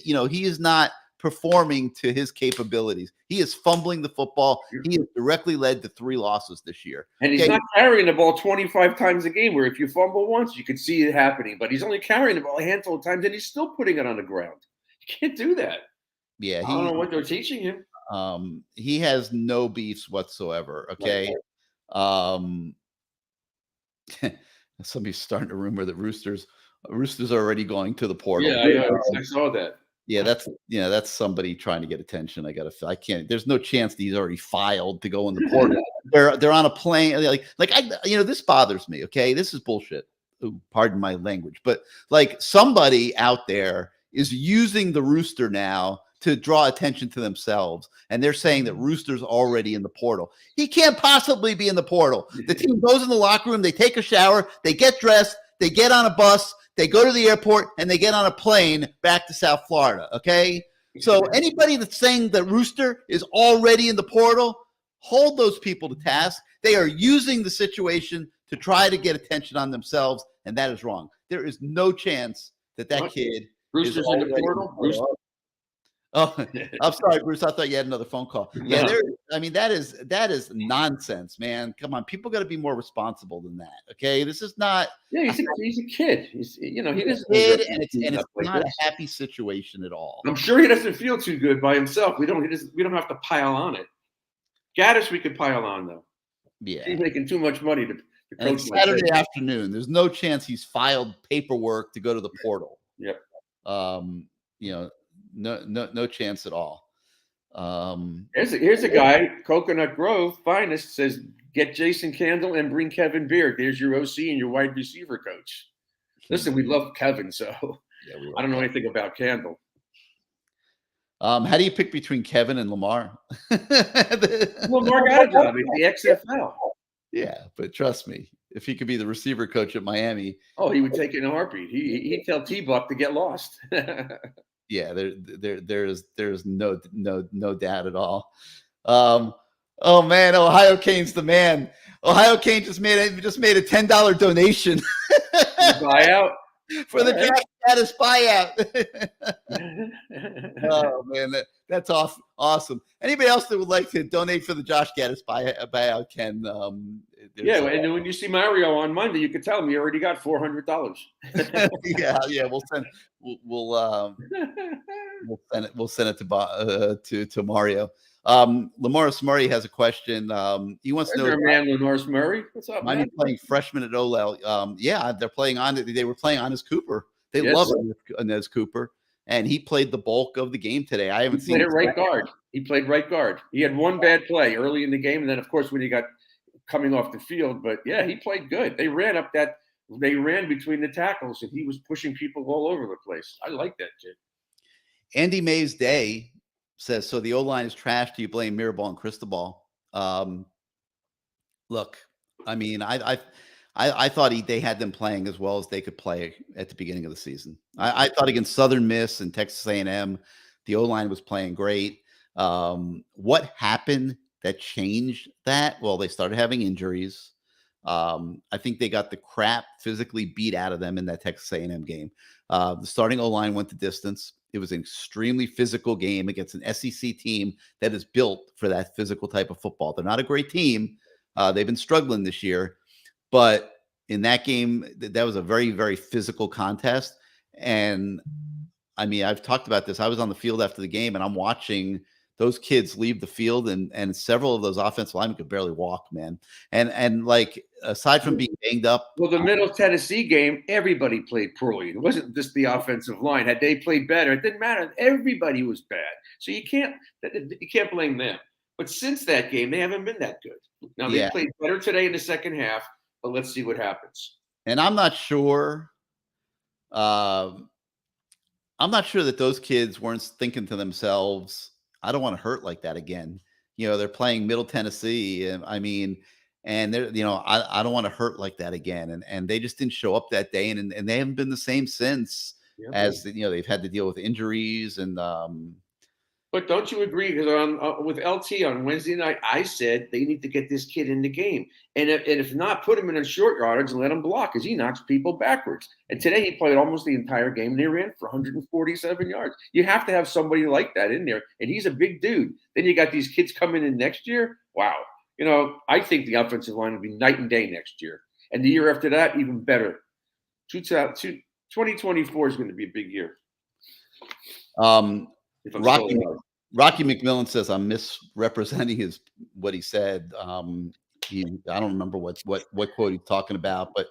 A: is not performing to his capabilities. He is fumbling the football. He has directly led to 3 losses this year.
B: And he's not carrying the ball 25 times a game, where if you fumble once, you can see it happening. But he's only carrying the ball a handful of times, and he's still putting it on the ground. You can't do that.
A: Yeah,
B: I don't know what they're teaching him.
A: He has no beefs whatsoever. Okay. Somebody's starting a rumor that Roosters are already going to the portal.
B: Yeah, I saw that.
A: Yeah, that's somebody trying to get attention. I can't. There's no chance that he's already filed to go in the portal. They're on a plane. This bothers me. Okay, this is bullshit. Ooh, pardon my language, but somebody out there is using the Rooster now to draw attention to themselves. And they're saying that Rooster's already in the portal. He can't possibly be in the portal. The team goes in the locker room, they take a shower, they get dressed, they get on a bus, they go to the airport, and they get on a plane back to South Florida, okay? So anybody that's saying that Rooster is already in the portal, hold those people to task. They are using the situation to try to get attention on themselves, and that is wrong. There is no chance that kid
B: Rooster's in the portal.
A: Oh, I'm sorry, Bruce. I thought you had another phone call. Yeah,
B: No.
A: that is nonsense, man. Come on, people got to be more responsible than that. Okay, this is not
B: Yeah, he's a kid. He doesn't
A: kid,
B: deserve
A: and
B: to do
A: it's
B: stuff like
A: not
B: this.
A: a happy situation at all.
B: I'm sure he doesn't feel too good by himself. We don't have to pile on it. Gaddis, we could pile on though.
A: Yeah,
B: He's making too much money to
A: and
B: coach
A: it's
B: like
A: Saturday
B: this.
A: afternoon. There's no chance he's filed paperwork to go to the portal.
B: Yep.
A: No chance at all.
B: Here's a guy, Coconut Grove Finest says, get Jason Candle and bring Kevin Beard. There's your OC and your wide receiver coach. Listen, we love Kevin, so
A: Yeah,
B: I don't know anything about Candle.
A: How do you pick between Kevin and Lamar?
B: Lamar got a job at the XFL.
A: Yeah, but trust me, if he could be the receiver coach at Miami,
B: Oh, he would take it in a heartbeat. He'd tell T-Buck to get lost.
A: yeah, there's no doubt at all. Oh man, Ohio Cane's the man. Ohio Kane just made a $10 donation
B: Buyout.
A: for the draft status buyout. Oh man, that's awesome. Anybody else that would like to donate for the Josh Gaddis buyout can?
B: Yeah, and then when you see Mario on Monday, you can tell him he already got $400.
A: yeah. We'll send it to Mario. Lamaris Murray has a question. He wants to know.
B: Man, Lenoris Murray. What's up,
A: Miami
B: man?
A: playing freshman at OL. Yeah, they're playing on. They were playing Honest Cooper. They
B: Yes.
A: love Inez Cooper, and he played the bulk of the game today. I haven't
B: He
A: seen
B: played at right guard. He played right guard. He had one bad play early in the game, and then of course when he got coming off the field. But yeah, he played good. They ran between the tackles, and he was pushing people all over the place. I like that kid.
A: Andy Mays Day says, so the O-line is trash. Do you blame Mirabal and Cristobal? Look, I mean, I thought they had them playing as well as they could play at the beginning of the season. I thought against Southern Miss and Texas A&M, the O-line was playing great. What happened that changed that? Well, they started having injuries. I think they got the crap physically beat out of them in that Texas A&M game. The starting O-line went the distance. It was an extremely physical game against an SEC team that is built for that physical type of football. They're not a great team. They've been struggling this year. But in that game, that was a very, very physical contest. And I mean, I've talked about this. I was on the field after the game, and I'm watching those kids leave the field, and several of those offensive linemen could barely walk, man. And like, aside from being banged up.
B: Well, the Middle Tennessee game, everybody played poorly. It wasn't just the offensive line. Had they played better, it didn't matter. Everybody was bad. So you can't blame them. But since that game, they haven't been that good. Now, they played better today in the second half, but let's see what happens.
A: And I'm not sure. I'm not sure that those kids weren't thinking to themselves, I don't want to hurt like that again. They're playing Middle Tennessee. And I mean, and they're, I don't want to hurt like that again. And they just didn't show up that day. And they haven't been the same since, as they've had to deal with injuries. And
B: but don't you agree? Because with LT on Wednesday night, I said they need to get this kid in the game, and if not, put him in a short yardage and let him block, because he knocks people backwards. And today he played almost the entire game, and they ran for 147 yards. You have to have somebody like that in there, and he's a big dude. Then you got these kids coming in next year. Wow, I think the offensive line will be night and day next year, and the year after that even better. 2024 is going to be a big year.
A: Rocky McMillan says I'm misrepresenting what he said. I don't remember what quote he's talking about, but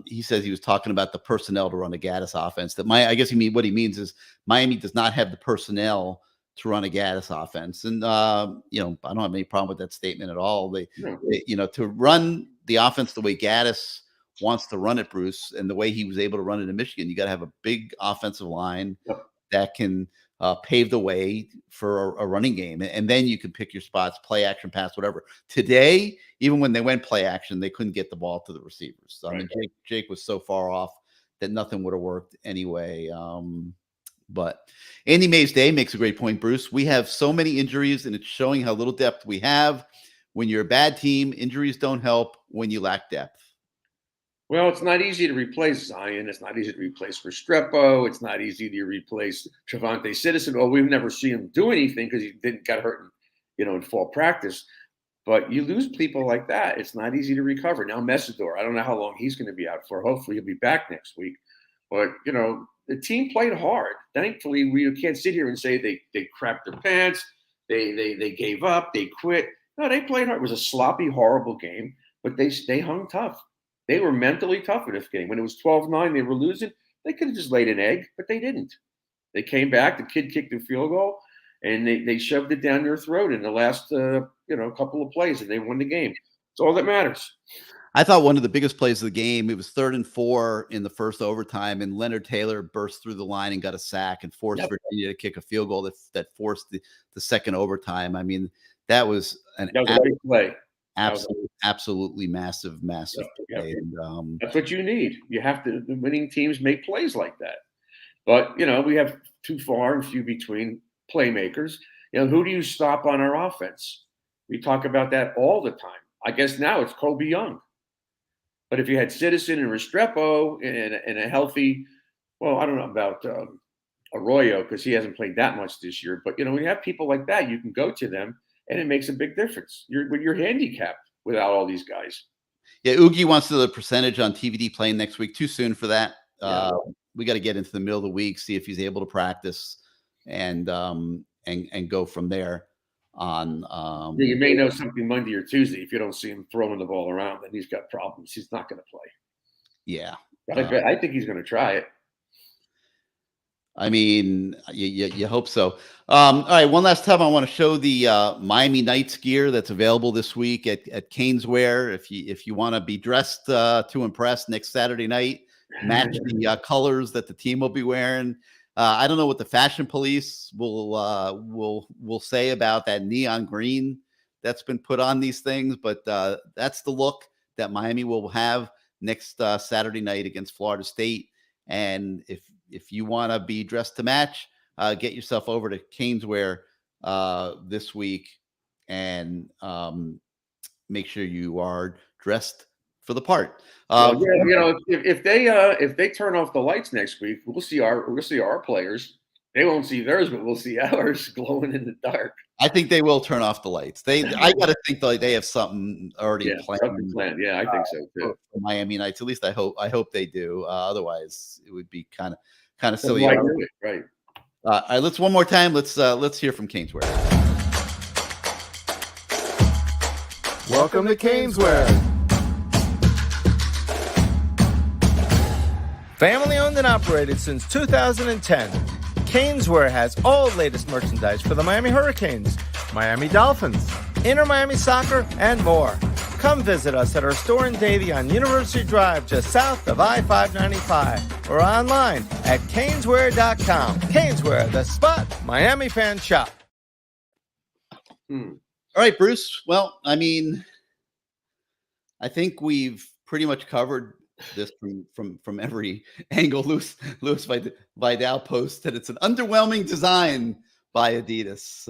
A: he says he was talking about the personnel to run a Gaddis offense. I guess what he means is Miami does not have the personnel to run a Gaddis offense, and I don't have any problem with that statement at all. They to run the offense the way Gaddis wants to run it, Bruce, and the way he was able to run it in Michigan, you got to have a big offensive line that can pave the way for a running game. And then you can pick your spots, play action, pass, whatever. Today, even when they went play action, they couldn't get the ball to the receivers. So, I mean, Jake was so far off that nothing would have worked anyway. But Andy Mays Day makes a great point, Bruce. We have so many injuries, and it's showing how little depth we have. When you're a bad team, injuries don't help when you lack depth.
B: Well, it's not easy to replace Zion. It's not easy to replace Restrepo. It's not easy to replace Trevante Citizen. Well, we've never seen him do anything because he didn't got hurt in fall practice. But you lose people like that, it's not easy to recover. Now, Messidor, I don't know how long he's going to be out for. Hopefully, he'll be back next week. But, the team played hard. Thankfully, we can't sit here and say they crapped their pants, they gave up, they quit. No, they played hard. It was a sloppy, horrible game, but they hung tough. They were mentally tough in this game. When it was 12-9, they were losing. They could have just laid an egg, but they didn't. They came back. The kid kicked a field goal, and they shoved it down their throat in the last couple of plays, and they won the game. It's all that matters.
A: I thought one of the biggest plays of the game, it was 3rd and 4 in the first overtime, and Leonard Taylor burst through the line and got a sack and forced Virginia to kick a field goal that forced the second overtime. I mean, that was a big play. Absolutely massive play. And,
B: that's what you need. You have to. The winning teams make plays like that. But we have too far and few between playmakers. Who do you stop on our offense? We talk about that all the time. I guess now it's Kobe Young. But if you had Citizen and Restrepo and a healthy, well, I don't know about Arroyo because he hasn't played that much this year. But when you have people like that, you can go to them, and it makes a big difference. You're handicapped without all these guys.
A: Yeah, Oogie wants to know the percentage on TVD playing next week. Too soon for that. We got to get into the middle of the week, see if he's able to practice, and go from there on.
B: You may know something Monday or Tuesday if you don't see him throwing the ball around, then he's got problems. He's not going to play.
A: Yeah,
B: I think he's going to try it.
A: I mean, you hope so. All right, one last time, I want to show the Miami Knights gear that's available this week at Caneswear. If you want to be dressed to impress next Saturday night, match the colors that the team will be wearing. I don't know what the fashion police will say about that neon green that's been put on these things, but that's the look that Miami will have next Saturday night against Florida State. And if you want to be dressed to match, get yourself over to Caneswear this week and make sure you are dressed for the part.
B: If they turn off the lights next week, we'll see our players. They won't see theirs, but we'll see ours glowing in the dark.
A: I think they will turn off the lights. I got to think they have something already planned.
B: Yeah, I think so too.
A: For Miami Knights, at least I hope they do. Otherwise, it would be kind of silly.
B: Right.
A: All right, let's one more time. Let's hear from Caneswear.
C: Welcome to Caneswear. Family owned and operated since 2010, Caneswear has all latest merchandise for the Miami Hurricanes, Miami Dolphins, Inter Miami Soccer, and more. Come visit us at our store in Davie on University Drive, just south of I-595, or online at Caneswear.com. Caneswear, the spot Miami fans shop.
A: All right, Bruce. Well, I mean, I think we've pretty much covered this from every angle. Louis Vidal posted it's an underwhelming design by Adidas.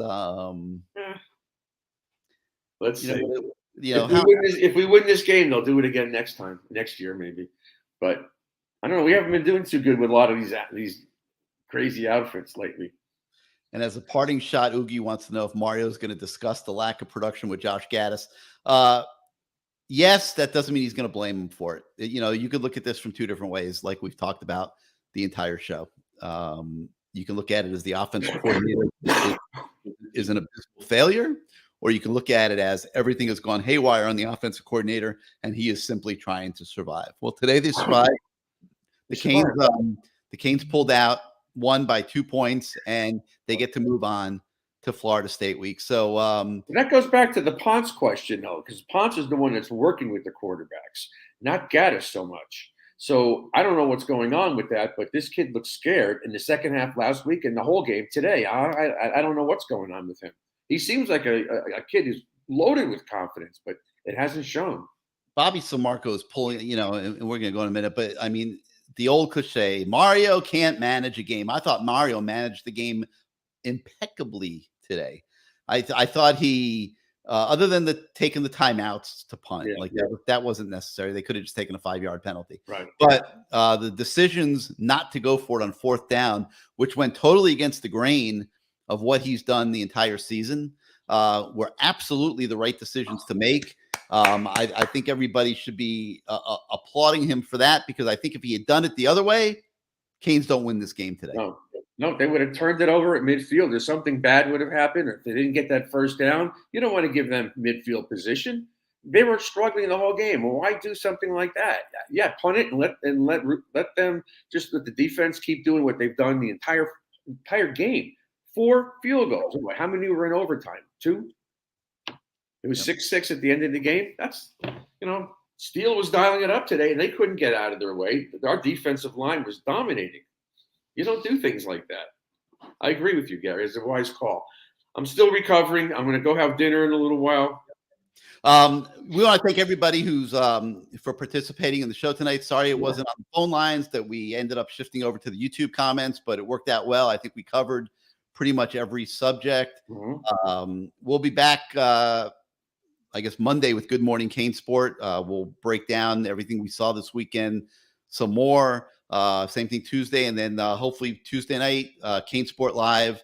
B: Let's see. If we win this game, they'll do it again next year maybe. But I don't know. We haven't been doing too good with a lot of these crazy outfits lately.
A: And as a parting shot, Oogie wants to know if Mario's going to discuss the lack of production with Josh Gaddis. Yes, that doesn't mean he's going to blame him for it. You could look at this from two different ways, like we've talked about the entire show. You can look at it as the offensive coordinator is an abysmal failure, or you can look at it as everything has gone haywire on the offensive coordinator, and he is simply trying to survive. Well, today they survived. The Canes pulled out, won by 2 points, and they get to move on to Florida State week. So
B: that goes back to the Ponce question, though, because Ponce is the one that's working with the quarterbacks, not Gaddis so much. So I don't know what's going on with that, but this kid looks scared in the second half last week and the whole game today. I don't know what's going on with him. He seems like a kid who's loaded with confidence, but it hasn't shown.
A: Bobby Samarco is pulling, and we're going to go in a minute, but I mean, the old cliche, Mario can't manage a game. I thought Mario managed the game impeccably today. I thought he other than taking the timeouts to punt.
B: Yeah,
A: that wasn't necessary. They could have just taken a 5-yard penalty.
B: right.
A: But the decisions not to go for it on 4th down, which went totally against the grain of what he's done the entire season, were absolutely the right decisions to make. I think everybody should be applauding him for that, because I think if he had done it the other way, Canes don't win this game today.
B: No, they would have turned it over at midfield, or something bad would have happened. Or if they didn't get that 1st down, you don't want to give them midfield position. They were struggling the whole game. Well, why do something like that? Yeah, punt it and let them just let the defense keep doing what they've done the entire game. 4 field goals. How many were in overtime? 2. It was 6-6 at the end of the game. That's, Steele was dialing it up today, and they couldn't get out of their way. Our defensive line was dominating. You don't do things like that. I agree with you, Gary. It's a wise call. I'm still recovering. I'm going to go have dinner in a little while.
A: We want to thank everybody who's for participating in the show tonight. Sorry it wasn't on the phone lines, that we ended up shifting over to the YouTube comments, but it worked out well. I think we covered pretty much every subject. We'll be back, I guess, Monday with Good Morning Cane Sport. We'll break down everything we saw this weekend some more. Same thing Tuesday, and then hopefully Tuesday night, Cane Sport Live.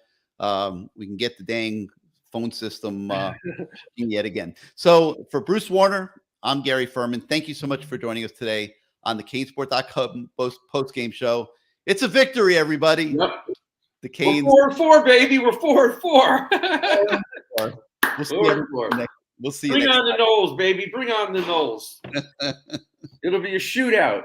A: We can get the dang phone system yet again. So for Bruce Warner, I'm Gary Ferman. Thank you so much for joining us today on the CaneSport.com post-game show. It's a victory, everybody.
B: Yep.
A: The Canes.
B: We're 4-4, baby. We're 4-4.
A: We'll see you
B: Bring
A: next
B: on the Knowles, baby. Bring on the Knowles. It'll be a shootout.